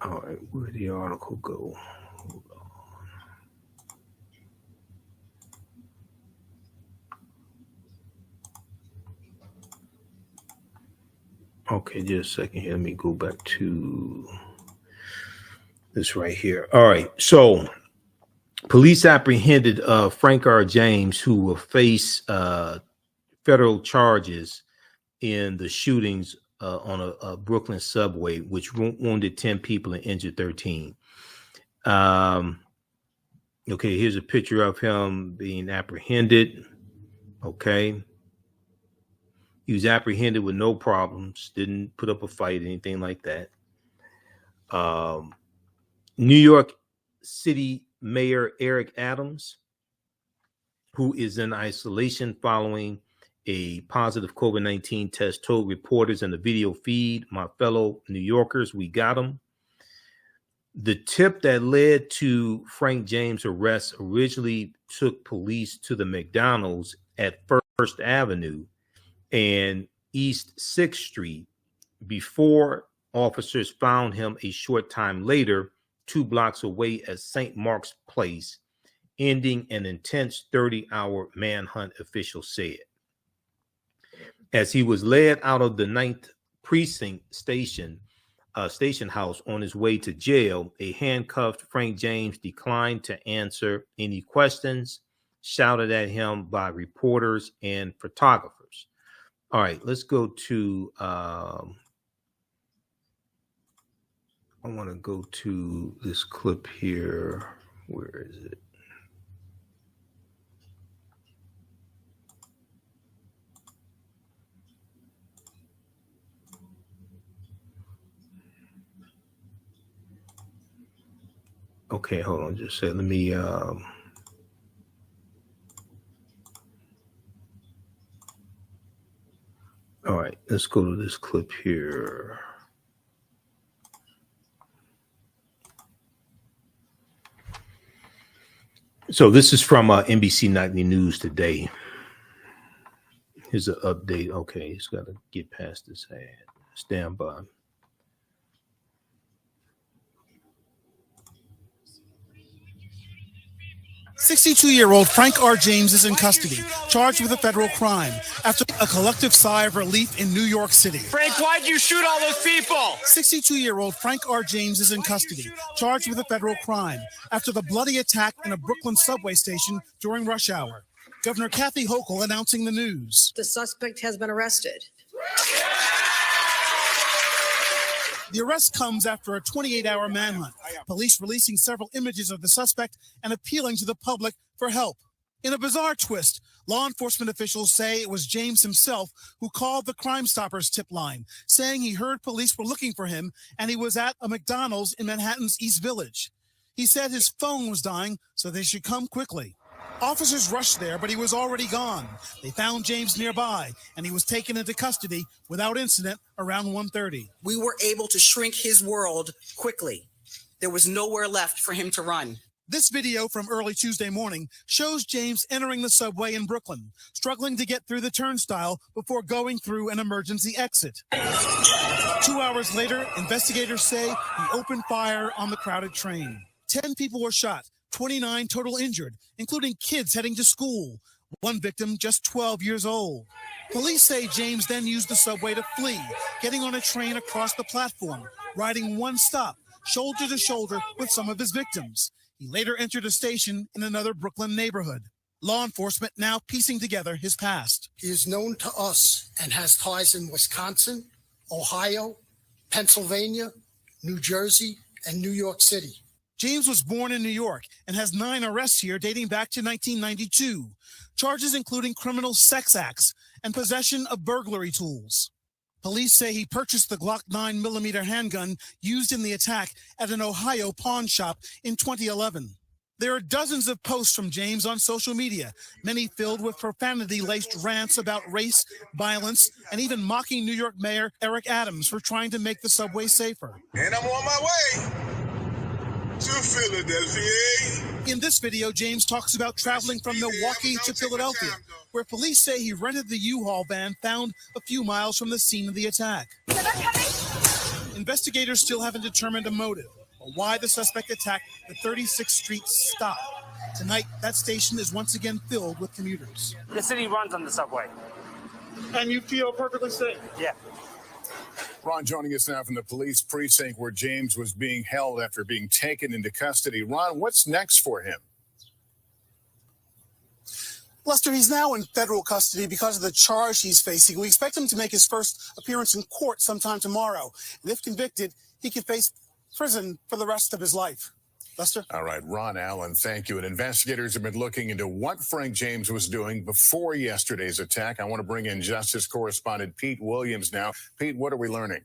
All right, where'd the article go? Hold on. Okay, just a second here. Let me go back to this right here. All right, so police apprehended Frank R. James, who will face federal charges in the shootings on a Brooklyn subway, which wounded 10 people and injured 13. Okay, here's a picture of him being apprehended. Okay. He was apprehended with no problems, didn't put up a fight, anything like that. New York City Mayor Eric Adams, who is in isolation following a positive COVID-19 test, told reporters in the video feed, "My fellow New Yorkers, we got him." The tip that led to Frank James' arrest originally took police to the McDonald's at First Avenue and East 6th Street before officers found him a short time later, 2 blocks away at St. Mark's Place, ending an intense 30-hour manhunt, officials said. As he was led out of the 9th Precinct station, station house on his way to jail. A handcuffed Frank James declined to answer any questions shouted at him by reporters and photographers. All right, let's go to I want to go to this clip here. Where is it? Okay, hold on just a second. Let me all right, let's go to this clip here. So this is from NBC Nightly News today. Here's an update. Okay, he's got to get past this ad. Stand by. 62-year-old Frank R. James is in custody, charged with a federal crime after a collective sigh of relief in New York City. Frank, why'd you shoot all those people? 62-year-old Frank R. James is in custody, charged with a federal crime after the bloody attack in a Brooklyn subway station during rush hour. Governor Kathy Hochul announcing the news. The suspect has been arrested. The arrest comes after a 28-hour manhunt, police releasing several images of the suspect and appealing to the public for help. In a bizarre twist, law enforcement officials say it was James himself who called the Crime Stoppers tip line, saying he heard police were looking for him and he was at a McDonald's in Manhattan's East Village. He said his phone was dying, so they should come quickly. Officers rushed there, but he was already gone. They found James nearby, and he was taken into custody without incident around 1:30. We were able to shrink his world quickly. There was nowhere left for him to run. This video from early Tuesday morning shows James entering the subway in Brooklyn, struggling to get through the turnstile before going through an emergency exit. 2 hours later, investigators say he opened fire on the crowded train. 10 people were shot, 29 total injured, including kids heading to school. One victim just 12 years old. Police say James then used the subway to flee, getting on a train across the platform, riding one stop, shoulder to shoulder with some of his victims. He later entered a station in another Brooklyn neighborhood. Law enforcement now piecing together his past. He is known to us and has ties in Wisconsin, Ohio, Pennsylvania, New Jersey, and New York City. James was born in New York and has 9 arrests here dating back to 1992. Charges including criminal sex acts and possession of burglary tools. Police say he purchased the Glock 9mm handgun used in the attack at an Ohio pawn shop in 2011. There are dozens of posts from James on social media, many filled with profanity-laced rants about race, violence, and even mocking New York Mayor Eric Adams for trying to make the subway safer. And I'm on my way to Philadelphia. In this video, James talks about traveling from Milwaukee to Philadelphia, where police say he rented the U-Haul van found a few miles from the scene of the attack. Investigators still haven't determined a motive or why the suspect attacked the 36th Street stop. Tonight, that station is once again filled with commuters. The city runs on the subway. And you feel perfectly safe? Yeah. Ron joining us now from the police precinct where James was being held after being taken into custody. Ron, what's next for him? Lester, he's now in federal custody because of the charge he's facing. We expect him to make his first appearance in court sometime tomorrow. And if convicted, he could face prison for the rest of his life. Lester? All right, Ron Allen, thank you. And investigators have been looking into what Frank James was doing before yesterday's attack. I want to bring in Justice correspondent Pete Williams now. Pete, what are we learning?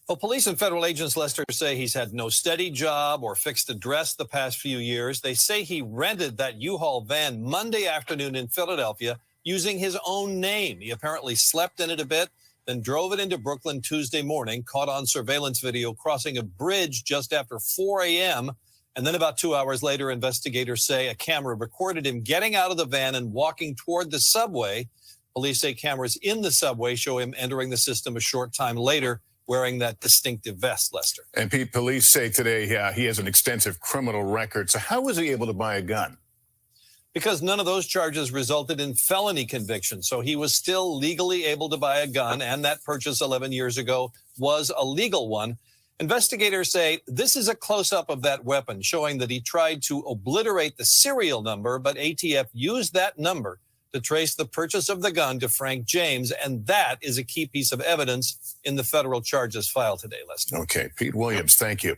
Well, police and federal agents, Lester, say he's had no steady job or fixed address the past few years. They say he rented that U-Haul van Monday afternoon in Philadelphia using his own name. He apparently slept in it a bit, then drove it into Brooklyn Tuesday morning, caught on surveillance video crossing a bridge just after 4 a.m., and then about 2 hours later, investigators say a camera recorded him getting out of the van and walking toward the subway. Police say cameras in the subway show him entering the system a short time later, wearing that distinctive vest, Lester. And Pete, police say today he has an extensive criminal record. So how was he able to buy a gun? because none of those charges resulted in felony convictions. So he was still legally able to buy a gun, and that purchase 11 years ago was a legal one. Investigators say this is a close-up of that weapon, showing that he tried to obliterate the serial number, but ATF used that number to trace the purchase of the gun to Frank James, and that is a key piece of evidence in the federal charges filed today, Lester. Okay, Pete Williams, thank you.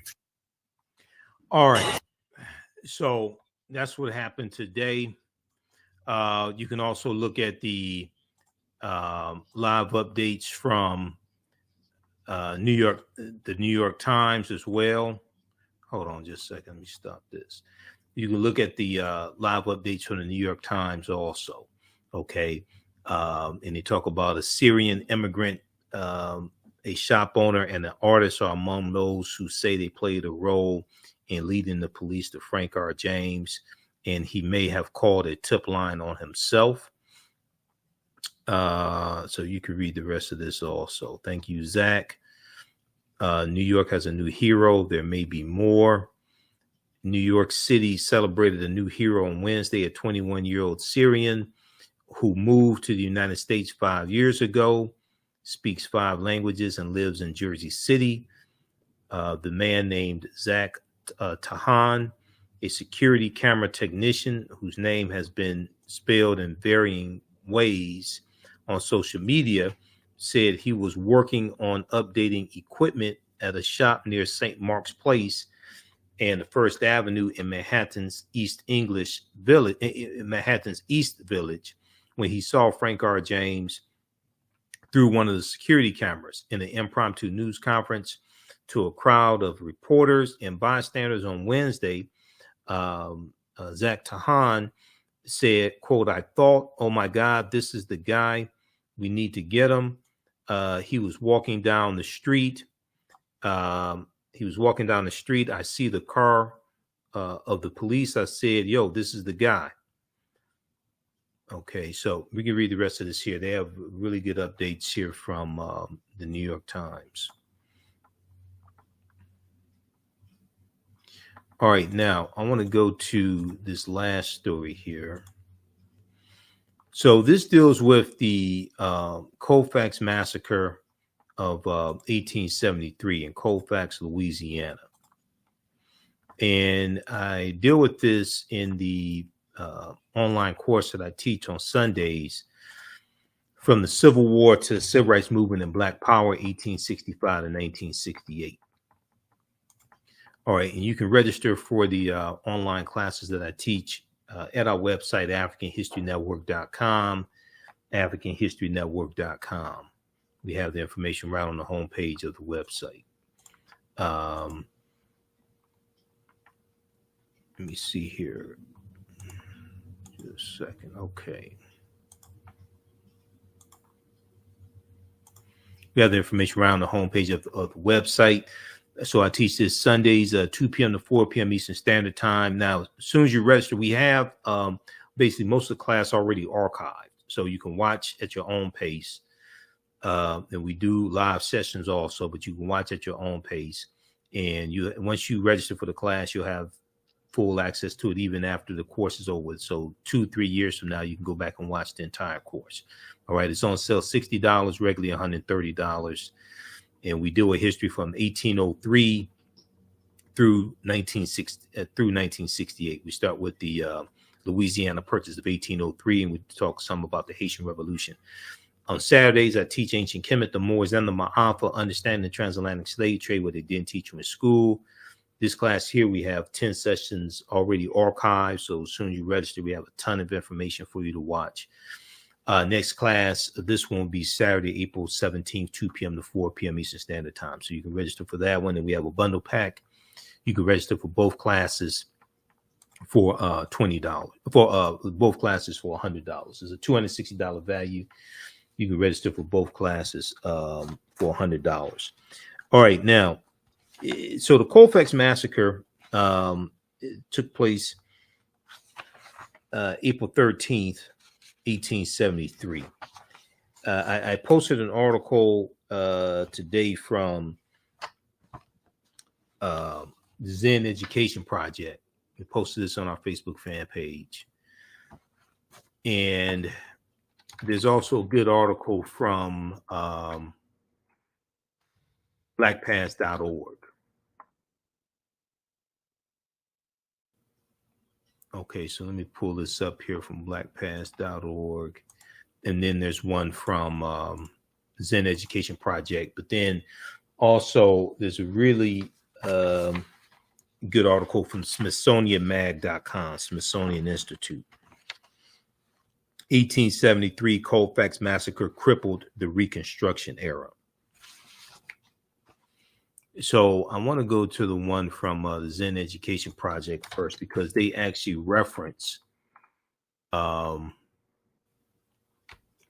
All right. So that's what happened today. You can also look at the live updates from the New York Times as well. Hold on just a second. Let me stop this. You can look at the live updates from the New York Times also. Okay. And they talk about a Syrian immigrant, a shop owner, and an artist are among those who say they played a role in leading the police to Frank R. James, and he may have called a tip line on himself. So you can read the rest of this also. Thank you, Zach. New York has a new hero. There may be more. New York City celebrated a new hero on Wednesday, a 21-year-old Syrian who moved to the United States 5 years ago, speaks 5 languages, and lives in Jersey City. The man named Zach Tahan, a security camera technician whose name has been spelled in varying ways on social media, said he was working on updating equipment at a shop near St. Mark's Place and the First Avenue in Manhattan's East Village, when he saw Frank R. James through one of the security cameras in an impromptu news conference to a crowd of reporters and bystanders on Wednesday. Zach Tahan said, quote, "I thought, oh my God, this is the guy. We need to get him. He was walking down the street. I see the car of the police. I said, yo, this is the guy." Okay, so we can read the rest of this here. They have really good updates here from the New York Times. All right, now I want to go to this last story here. So this deals with the Colfax Massacre of 1873 in Colfax, Louisiana. And I deal with this in the online course that I teach on Sundays, from the Civil War to the Civil Rights Movement and Black Power, 1865 to 1968. All right, and you can register for the online classes that I teach at our website, AfricanHistoryNetwork.com, AfricanHistoryNetwork.com. We have the information right on the homepage of the website. Let me see here. Just a second. Okay. We have the information around the homepage of the website. So I teach this Sundays, 2 p.m. to 4 p.m. Eastern Standard Time. Now, as soon as you register, we have basically most of the class already archived, so you can watch at your own pace. And we do live sessions also, but you can watch at your own pace. And once you register for the class, you'll have full access to it even after the course is over. So 2-3 years from now, you can go back and watch the entire course. All right, it's on sale $60, regularly $130. And we do a history from 1803 through 1968. We start with the Louisiana Purchase of 1803, and we talk some about the Haitian Revolution. On Saturdays, I teach ancient Kemet, the Moors, and the Maafa, understanding the transatlantic slave trade, what they didn't teach you in school. This class here, we have 10 sessions already archived. So as soon as you register, we have a ton of information for you to watch. Next class, this one will be Saturday, April 17th, 2 p.m. to 4 p.m. Eastern Standard Time. So you can register for that one. And we have a bundle pack. You can register for both classes for $20, for both classes for $100. It's a $260 value. You can register for both classes for $100. All right, now, so the Colfax Massacre took place April 13th, 1873. I posted an article today from the Zen Education Project. We posted this on our Facebook fan page. And there's also a good article from blackpast.org. Okay, so let me pull this up here from blackpast.org. And then there's one from Zen Education Project. But then also there's a really good article from SmithsonianMag.com, Smithsonian Institute. 1873 Colfax Massacre crippled the Reconstruction era. So I want to go to the one from the Zen Education Project first, because they actually reference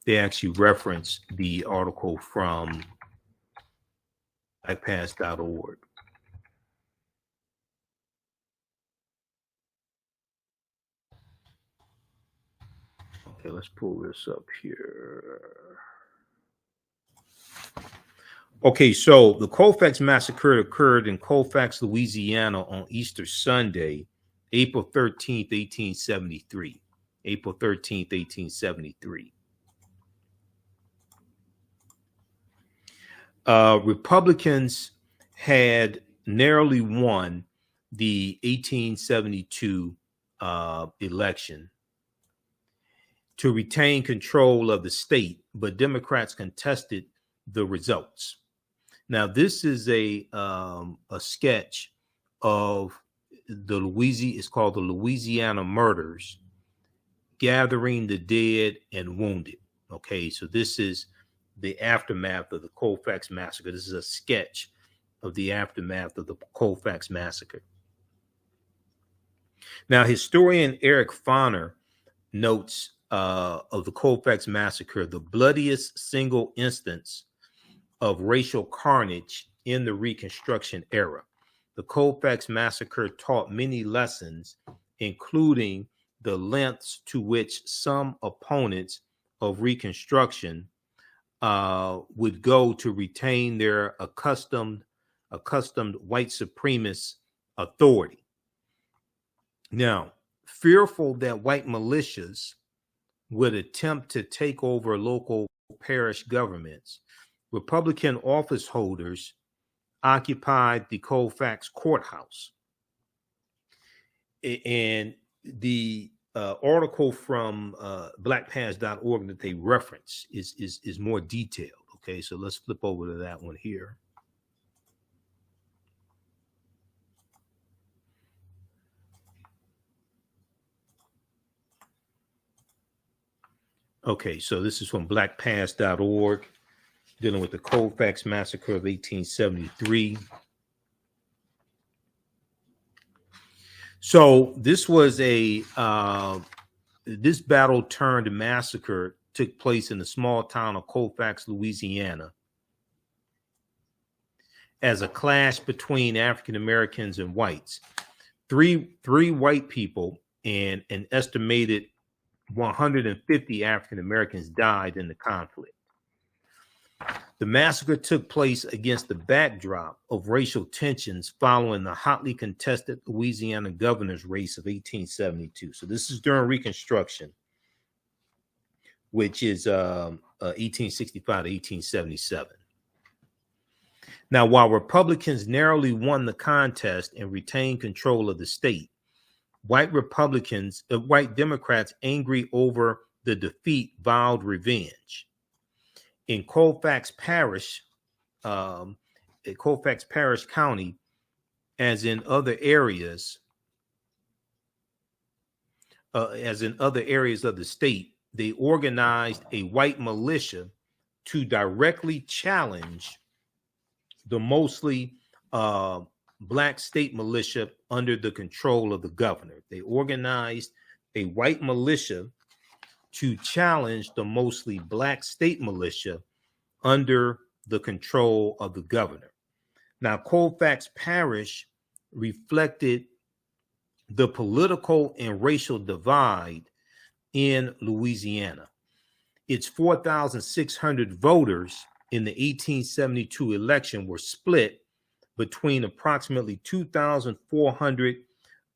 the article from blackpast.org. Okay, let's pull this up here. Okay, so the Colfax Massacre occurred in Colfax, Louisiana on Easter Sunday, April 13th, 1873. April 13th, 1873. Republicans had narrowly won the 1872 election to retain control of the state, but Democrats contested the results. Now, this is a sketch of it's called the Louisiana Murders, gathering the dead and wounded. Okay, so this is the aftermath of the Colfax Massacre. This is a sketch of the aftermath of the Colfax Massacre. Now, historian Eric Foner notes of the Colfax Massacre, the bloodiest single instance of racial carnage in the Reconstruction era. The Colfax Massacre taught many lessons, including the lengths to which some opponents of Reconstruction would go to retain their accustomed white supremacist authority. Now, fearful that white militias would attempt to take over local parish governments, Republican office holders occupied the Colfax courthouse. And the article from blackpast.org that they reference is more detailed. Okay, so let's flip over to that one here. Okay, so this is from blackpast.org, dealing with the Colfax Massacre of 1873. So this was this battle turned massacre took place in the small town of Colfax, Louisiana, as a clash between African Americans and whites. Three white people and an estimated 150 African Americans died in the conflict. The massacre took place against the backdrop of racial tensions following the hotly contested Louisiana governor's race of 1872. So this is during Reconstruction, which is 1865 to 1877. Now, while Republicans narrowly won the contest and retained control of the state, white Democrats, angry over the defeat, vowed revenge. In Colfax Parish, Colfax Parish County, as in other areas of the state, they organized a white militia to directly challenge the mostly black state militia under the control of the governor. They organized a white militia to challenge the mostly black state militia under the control of the governor. Now, Colfax Parish reflected the political and racial divide in Louisiana. Its 4,600 voters in the 1872 election were split between approximately 2,400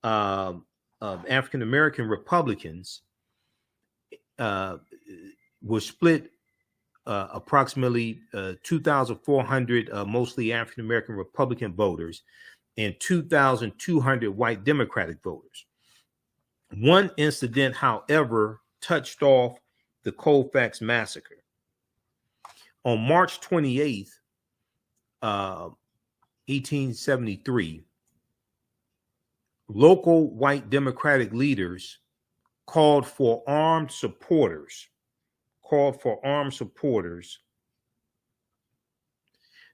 African American Republicans were split approximately 2,400 mostly African American Republican voters and 2,200 white Democratic voters. One incident, however, touched off the Colfax massacre. On March 28th, 1873, local white Democratic leaders called for armed supporters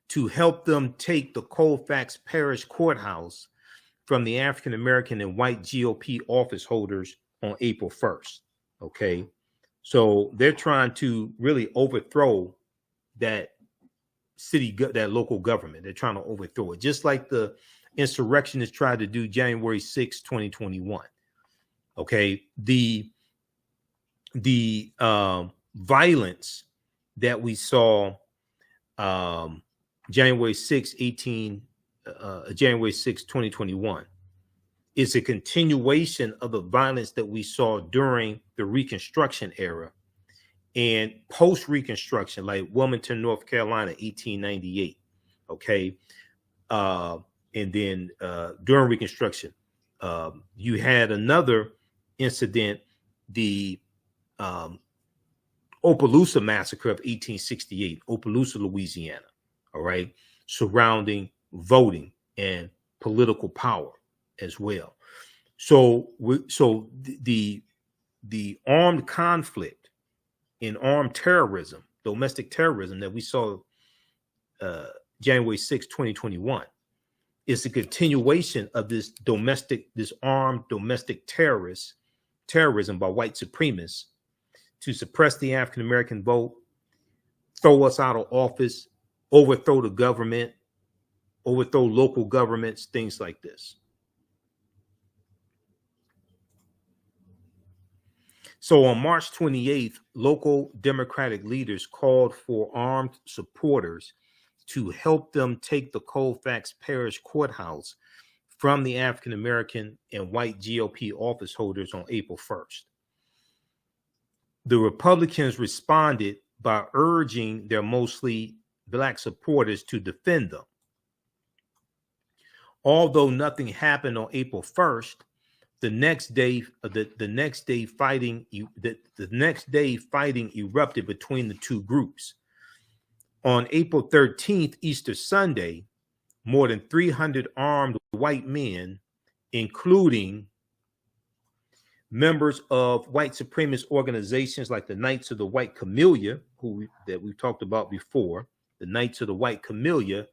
to help them take the Colfax Parish Courthouse from the African American and white GOP office holders on April 1st. Okay, so they're trying to really overthrow that that local government. They're trying to overthrow it, just like the insurrectionists tried to do January 6, 2021. Okay, the violence that we saw January 6, 2021 is a continuation of the violence that we saw during the Reconstruction era and post-Reconstruction, like Wilmington, North Carolina, 1898. Okay, and then during Reconstruction, you had another incident, the Opelousas Massacre of 1868, Opelousas, Louisiana. All right, surrounding voting and political power as well. So the armed conflict and armed terrorism, domestic terrorism that we saw January 6, 2021 is a continuation of this armed domestic terrorism by white supremacists to suppress the African American vote, throw us out of office, overthrow the government, overthrow local governments, things like this. So on March 28th, local Democratic leaders called for armed supporters to help them take the Colfax Parish Courthouse from the African American and white GOP office holders on April 1st. The Republicans responded by urging their mostly Black supporters to defend them. Although nothing happened on April 1st, the next day fighting erupted between the two groups. On April 13th, Easter Sunday, more than 300 armed white men, including members of white supremacist organizations like the Knights of the White Camellia, that we've talked about before, the Knights of the White Camellia,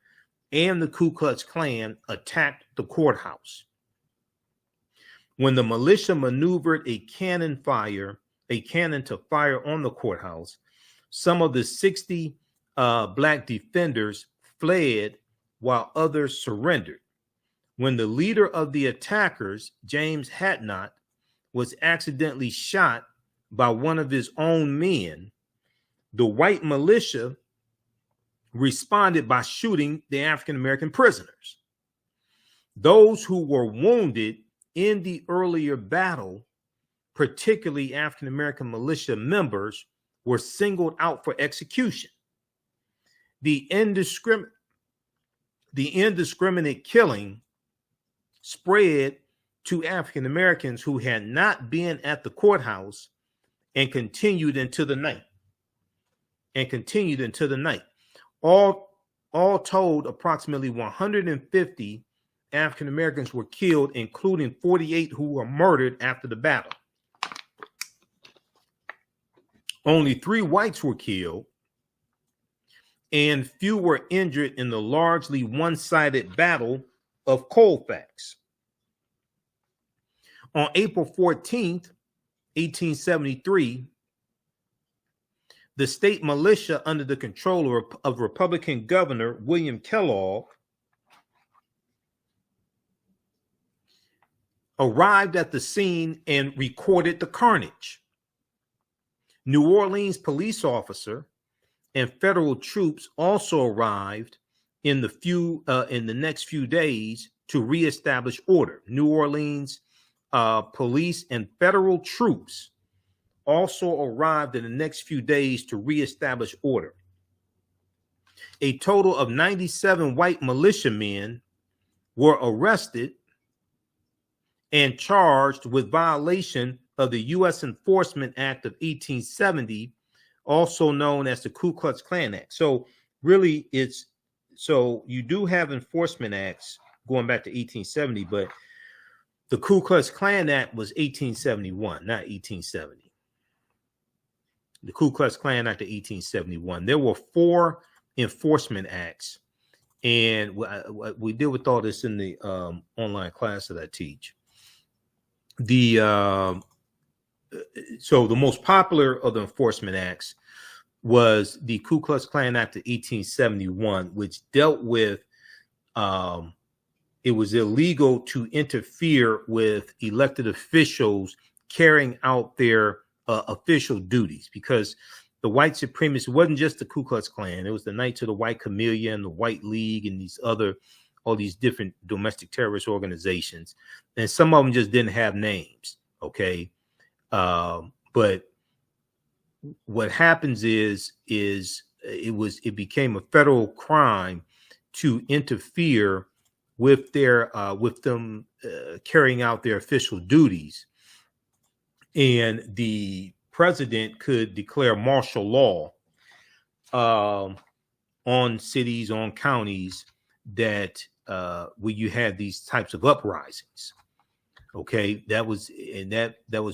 and the Ku Klux Klan attacked the courthouse. When the militia maneuvered a cannon to fire on the courthouse, some of the 60 Black defenders fled while others surrendered. When the leader of the attackers, James Hatnot, was accidentally shot by one of his own men, the white militia responded by shooting the African American prisoners. Those who were wounded in the earlier battle, particularly African American militia members, were singled out for execution. The indiscriminate killing spread to African Americans who had not been at the courthouse and continued into the night. All told, approximately 150 African Americans were killed, including 48 who were murdered after the battle. Only 3 whites were killed, and few were injured in the largely one-sided Battle of Colfax. On April 14th, 1873, the state militia under the control of Republican Governor William Kellogg arrived at the scene and recorded the carnage. New Orleans police officer and federal troops also arrived in the next few days to reestablish order. New Orleans police and federal troops also arrived in the next few days to reestablish order. A total of 97 white militiamen were arrested and charged with violation of the U.S. Enforcement Act of 1870, also known as the Ku Klux Klan Act. So really so you do have enforcement acts going back to 1870, but the Ku Klux Klan Act was 1871, not 1870. The Ku Klux Klan Act of 1871. There were 4 enforcement acts, and we deal with all this in the online class that I teach. So the most popular of the enforcement acts was the Ku Klux Klan Act of 1871, which dealt with it was illegal to interfere with elected officials carrying out their official duties, because the white supremacists, it wasn't just the Ku Klux Klan. It was the Knights of the White Camellia and the White League and all these different domestic terrorist organizations. And some of them just didn't have names. Okay. But what happens is it became a federal crime to interfere with them carrying out their official duties, and the president could declare martial law on cities, on counties that where you had these types of uprisings. Okay, that was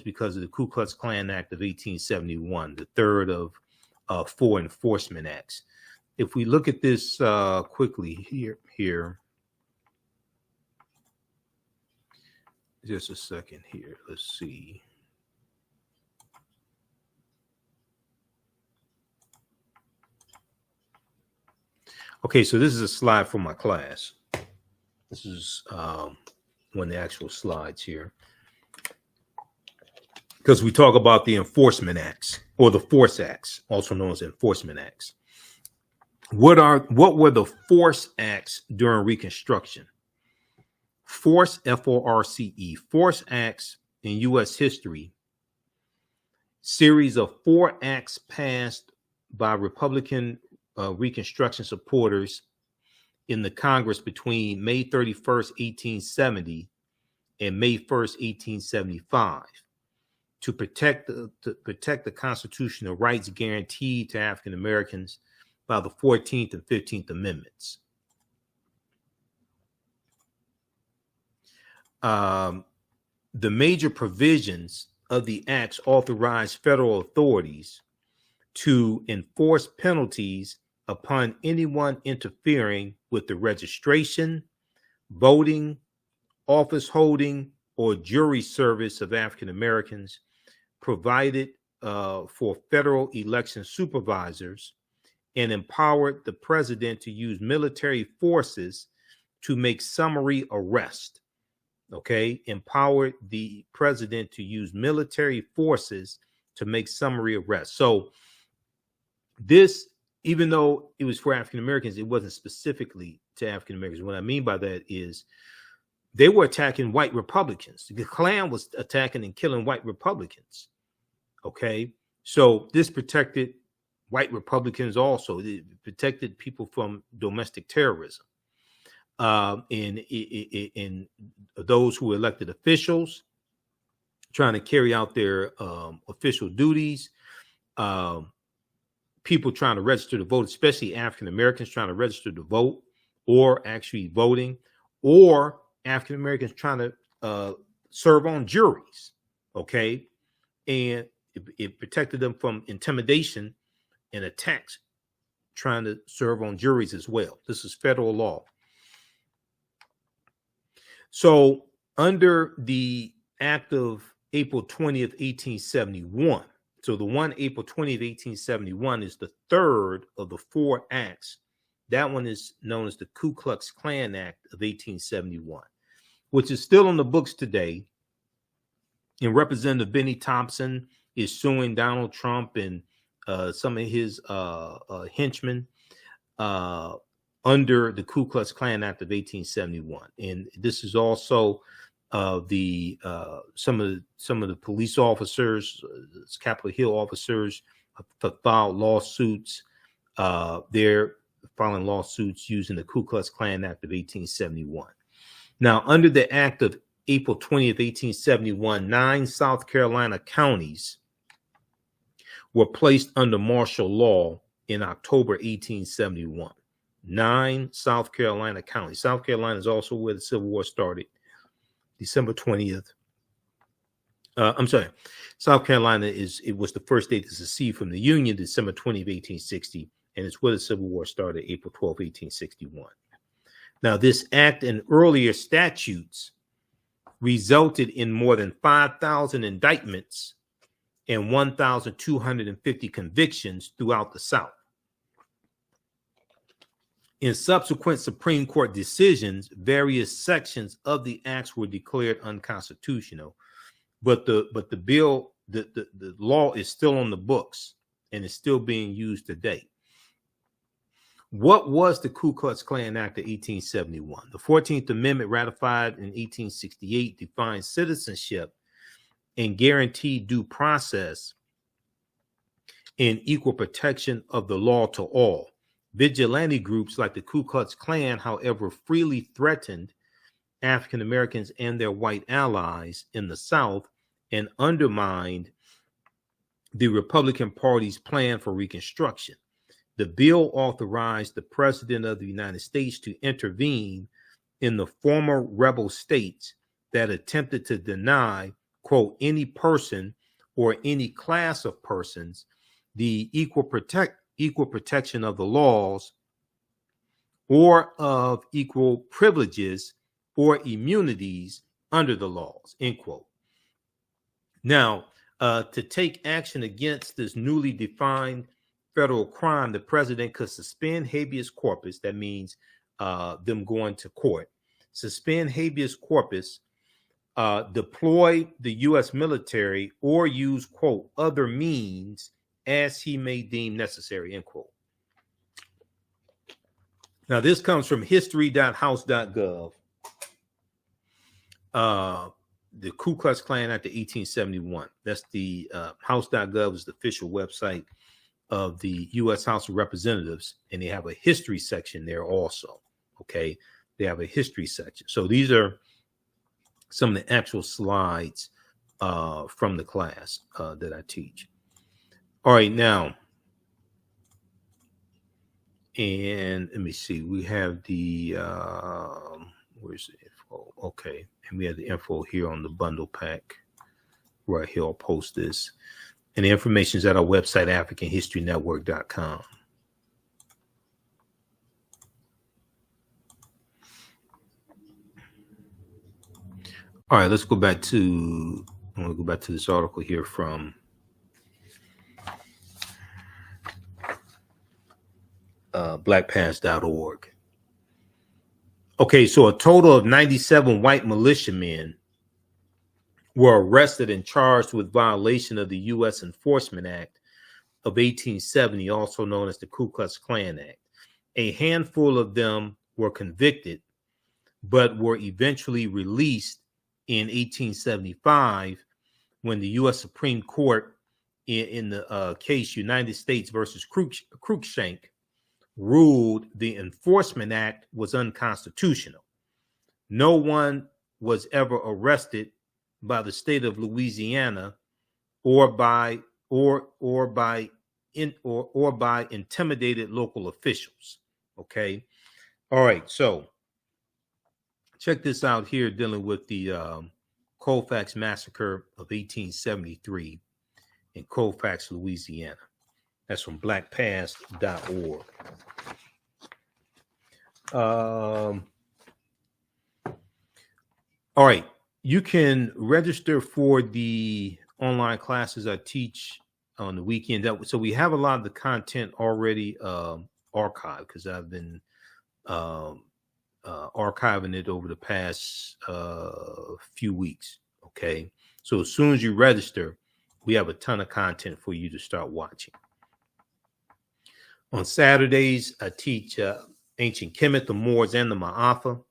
because of the Ku Klux Klan Act of 1871, the third of 4 enforcement acts. If we look at this quickly here, just a second here. Let's see. Okay, so this is a slide from my class. This is one of the actual slides here, because we talk about the enforcement acts, or the force acts, also known as enforcement acts. What were the force acts during Reconstruction? Force, F-O-R-C-E, force acts in U.S. history, series of 4 acts passed by Republican Reconstruction supporters in the Congress between May 31st, 1870 and May 1st, 1875 to protect the constitutional rights guaranteed to African Americans by the 14th and 15th Amendments. The major provisions of the acts authorized federal authorities to enforce penalties upon anyone interfering with the registration, voting, office holding, or jury service of African Americans, provided for federal election supervisors, and empowered the president to use military forces to make summary arrest. Okay, empowered the president to use military forces to make summary arrest. So this, even though it was for African Americans, it wasn't specifically to African Americans. What I mean by that is they were attacking white Republicans. The Klan was attacking and killing white Republicans. Okay, so this protected white Republicans also. It protected people from domestic terrorism. And those who were elected officials trying to carry out their official duties, people trying to register to vote, especially African Americans trying to register to vote or actually voting, or African Americans trying to serve on juries. Okay, and it protected them from intimidation and attacks trying to serve on juries as well. This is federal law. So under the Act of April 20th, 1871, so the one April 20th, 1871 is the third of the 4 acts. That one is known as the Ku Klux Klan Act of 1871, which is still on the books today. And Representative Benny Thompson is suing Donald Trump and some of his henchmen under the Ku Klux Klan Act of 1871. And this is also some of the police officers, Capitol Hill officers, filed lawsuits. They're filing lawsuits using the Ku Klux Klan Act of 1871. Now, under the Act of April 20th, 1871, 9 South Carolina counties were placed under martial law in October 1871. 9 South Carolina counties. South Carolina is also where the Civil War started, December 20th. South Carolina was the first state to secede from the Union, December 20th, 1860, and it's where the Civil War started, April 12th, 1861. Now, this act and earlier statutes resulted in more than 5,000 indictments and 1,250 convictions throughout the South. In subsequent Supreme Court decisions, various sections of the acts were declared unconstitutional, but the bill, the law is still on the books and is still being used today. What was the Ku Klux Klan Act of 1871? The 14th Amendment, ratified in 1868, defined citizenship and guaranteed due process and equal protection of the law to all. Vigilante groups like the Ku Klux Klan, however, freely threatened African Americans and their white allies in the South and undermined the Republican Party's plan for Reconstruction. The bill authorized the President of the United States to intervene in the former rebel states that attempted to deny, quote, any person or any class of persons the equal protection of the laws or of equal privileges or immunities under the laws, end quote. Now, to take action against this newly defined federal crime, the president could suspend habeas corpus. That means them going to court. Suspend habeas corpus, deploy the U.S. military, or use, quote, other means as he may deem necessary, end quote. Now, this comes from history.house.gov. The Ku Klux Klan Act of 1871. That's the house.gov is the official website of the U.S. House of Representatives, and they have a history section there also. Okay, they have a history section. So these are some of the actual slides from the class that I teach. All right, now, and let me see. We have the where's the info? Okay, and we have the info here on the bundle pack right here. I'll post this. And the information is at our website, AfricanHistoryNetwork.com. All right, let's go back to, I want to go back to this article here from blackpast.org. Okay, so a total of 97 white militiamen were arrested and charged with violation of the U.S. Enforcement Act of 1870, also known as the Ku Klux Klan Act. A handful of them were convicted, but were eventually released in 1875 when the U.S. Supreme Court, in the case United States versus Cruikshank, ruled the Enforcement Act was unconstitutional. No one was ever arrested by the state of Louisiana or by intimidated local officials. Okay. All right. So check this out here, dealing with the Colfax Massacre of 1873 in Colfax, Louisiana. That's from blackpast.org. All right. You can register for the online classes I teach on the weekend. So we have a lot of the content already archived, because I've been archiving it over the past few weeks. Okay. So as soon as you register, we have a ton of content for you to start watching. On Saturdays, I teach ancient Kemet, the Moors, and the Maafa.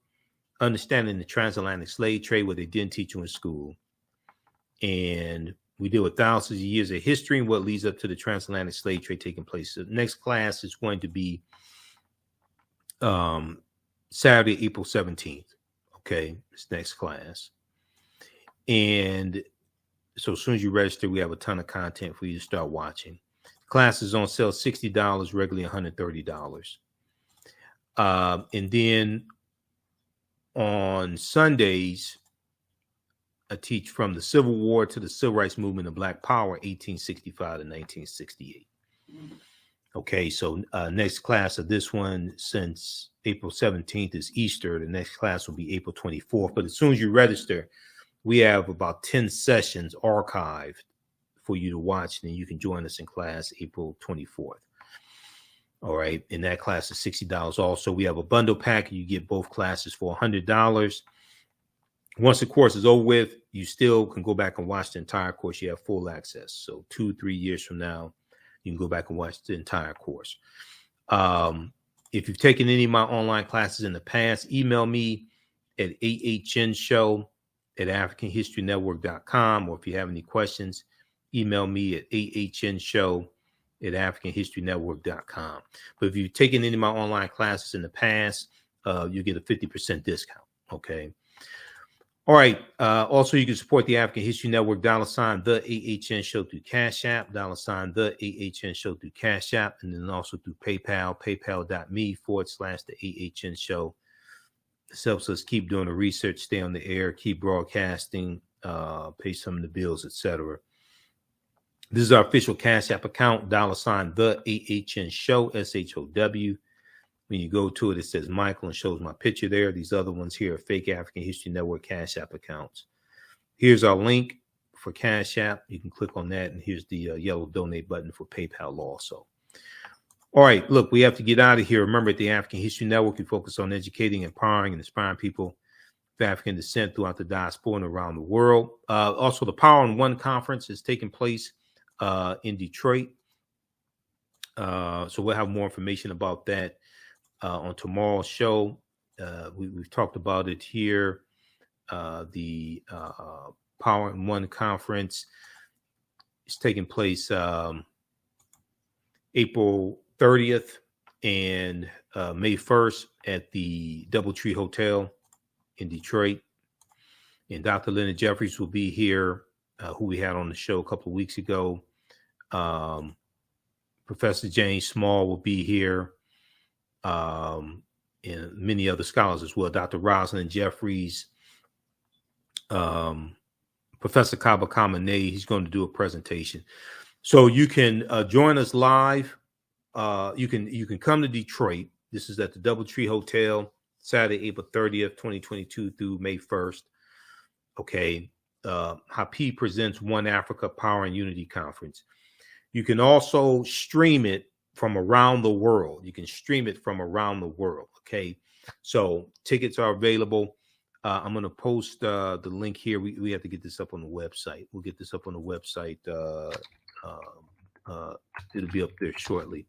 understanding the transatlantic slave trade, what they didn't teach you in school. And we deal with thousands of years of history and what leads up to the transatlantic slave trade taking place. So the next class is going to be Saturday, April 17th. Okay, this next class. And so as soon as you register, we have a ton of content for you to start watching. Class is on sale $60, regularly $130. And then on Sundays, I teach from the Civil War to the Civil Rights Movement of Black Power, 1865 to 1968. Okay, so next class of this one, since April 17th is Easter, the next class will be April 24th. But as soon as you register, we have about 10 sessions archived for you to watch, and then you can join us in class April 24th. All right, and that class is $60. Also, we have a bundle pack. You get both classes for $100. Once the course is over with, you still can go back and watch the entire course. You have full access. So 2-3 years from now, you can go back and watch the entire course. If you've taken any of my online classes in the past, email me at TheAHNShow@AfricanHistoryNetwork.com, or if you have any questions, email me at TheAHNShow@AfricanHistoryNetwork.com. But if you've taken any of my online classes in the past, you get a 50% discount. Okay. All right. Also, you can support the African History Network, $ the AHN Show through Cash App, $ the AHN Show through Cash App, and then also through PayPal, paypal.me/the AHN Show. This helps us keep doing the research, stay on the air, keep broadcasting, pay some of the bills, etc. This is our official Cash App account, $ the AHN Show, SHOW. When you go to it, it says Michael and shows my picture there. These other ones here are fake African History Network Cash App accounts. Here's our link for Cash App. You can click on that, and here's the yellow donate button for PayPal also. All right, look, we have to get out of here. Remember, at the African History Network, we focus on educating, empowering, and inspiring people of African descent throughout the diaspora and around the world. Also, the Power in One conference is taking place in Detroit. So we'll have more information about that on tomorrow's show. We've talked about it here. The Power in One conference is taking place April 30th and May 1st at the Doubletree Hotel in Detroit. And Dr. Leonard Jeffries will be here, who we had on the show a couple of weeks ago. Professor James Small will be here. And many other scholars as well. Dr. Rosalind Jeffries, Professor Kaba Kamene, he's going to do a presentation. So you can join us live. You can come to Detroit. This is at the Doubletree Hotel, Saturday, April 30th, 2022 through May 1st. Okay. Hapi presents One Africa Power and Unity Conference. You can also stream it from around the world. You can stream it from around the world. Okay. So tickets are available. I'm going to post the link here. We have to get this up on the website. We'll get this up on the website. It'll be up there shortly.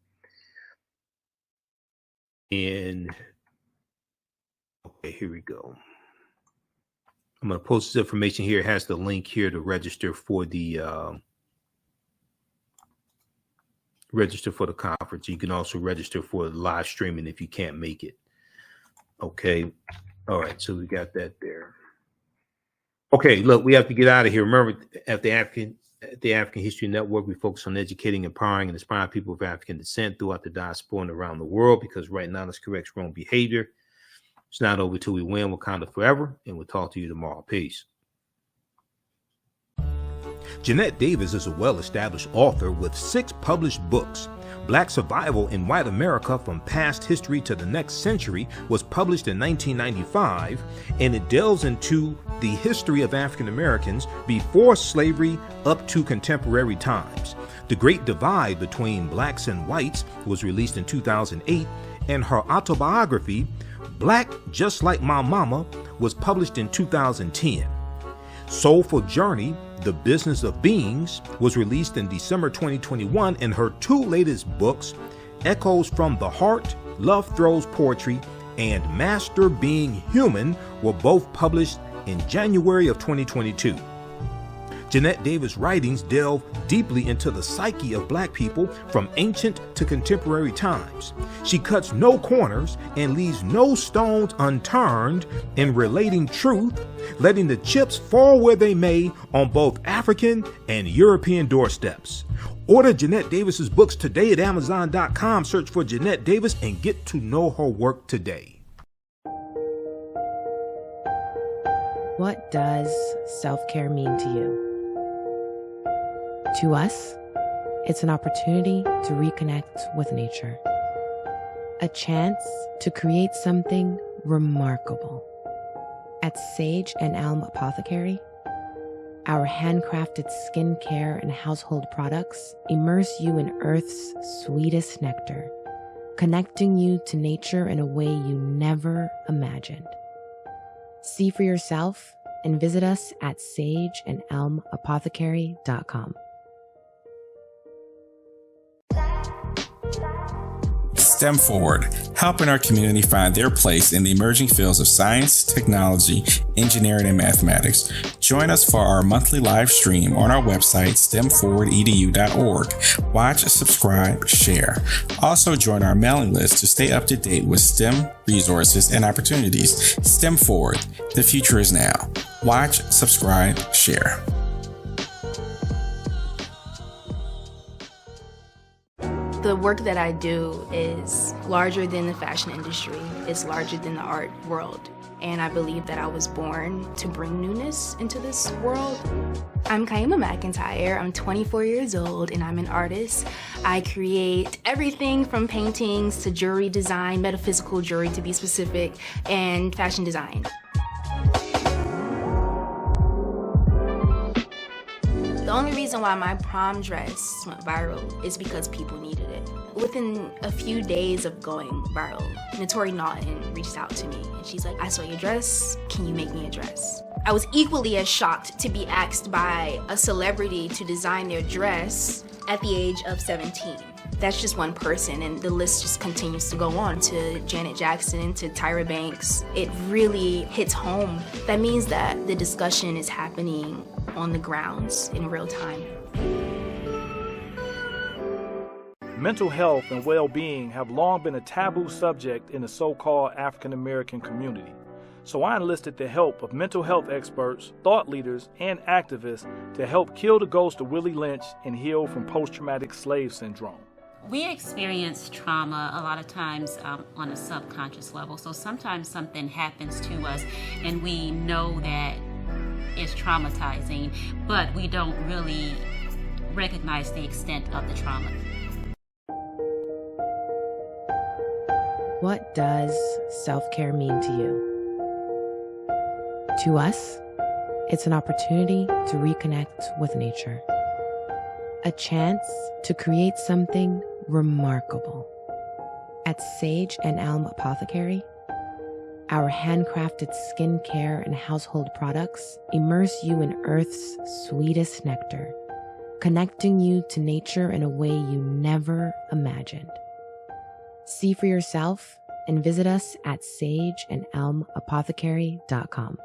And okay, here we go. I'm going to post this information here. It has the link here to register for the conference. You can also register for live streaming if you can't make it. Okay. All right. So we got that there. Okay. Look, we have to get out of here. Remember, at the African History Network, we focus on educating, empowering, and inspiring people of African descent throughout the diaspora and around the world, because right now this corrects wrong behavior. It's not over till we win. Wakanda forever. And we'll talk to you tomorrow. Peace. Jeanette Davis is a well-established author with 6 published books. Black Survival in White America from Past History to the Next Century was published in 1995, and it delves into the history of African Americans before slavery up to contemporary times. The Great Divide Between Blacks and Whites was released in 2008, and her autobiography, Black Just Like My Mama, was published in 2010. Soulful Journey, The Business of Beings, was released in December 2021, and her 2 latest books, Echoes from the Heart, Love Throws Poetry, and Master Being Human were both published in January of 2022. Jeanette Davis' writings delve deeply into the psyche of Black people from ancient to contemporary times. She cuts no corners and leaves no stones unturned in relating truth, letting the chips fall where they may on both African and European doorsteps. Order Jeanette Davis's books today at Amazon.com. Search for Jeanette Davis and get to know her work today. What does self-care mean to you? To us, it's an opportunity to reconnect with nature. A chance to create something remarkable. At Seige and Elm Apothecary, our handcrafted skincare and household products immerse you in Earth's sweetest nectar, connecting you to nature in a way you never imagined. See for yourself and visit us at SageandElmApothecary.com. STEM Forward, helping our community find their place in the emerging fields of science, technology, engineering, and mathematics. Join us for our monthly live stream on our website, stemforwardedu.org. Watch, subscribe, share. Also join our mailing list to stay up to date with STEM resources and opportunities. STEM Forward, the future is now. Watch, subscribe, share. The work that I do is larger than the fashion industry. It's larger than the art world. And I believe that I was born to bring newness into this world. I'm Kaima McIntyre. I'm 24 years old and I'm an artist. I create everything from paintings to jewelry design, metaphysical jewelry to be specific, and fashion design. The only reason why my prom dress went viral is because people needed it. Within a few days of going viral, Notori Naughton reached out to me and she's like, I saw your dress, can you make me a dress? I was equally as shocked to be asked by a celebrity to design their dress at the age of 17. That's just one person, and the list just continues to go on to Janet Jackson, to Tyra Banks. It really hits home. That means that the discussion is happening on the grounds in real time. Mental health and well-being have long been a taboo subject in the so-called African American community. So I enlisted the help of mental health experts, thought leaders, and activists to help kill the ghost of Willie Lynch and heal from post-traumatic slave syndrome. We experience trauma a lot of times on a subconscious level. So sometimes something happens to us and we know that it's traumatizing, but we don't really recognize the extent of the trauma. What does self-care mean to you? To us, it's an opportunity to reconnect with nature. A chance to create something remarkable. At Seige and Elm Apothecary, our handcrafted skincare and household products immerse you in Earth's sweetest nectar, connecting you to nature in a way you never imagined. See for yourself and visit us at SageandElmApothecary.com.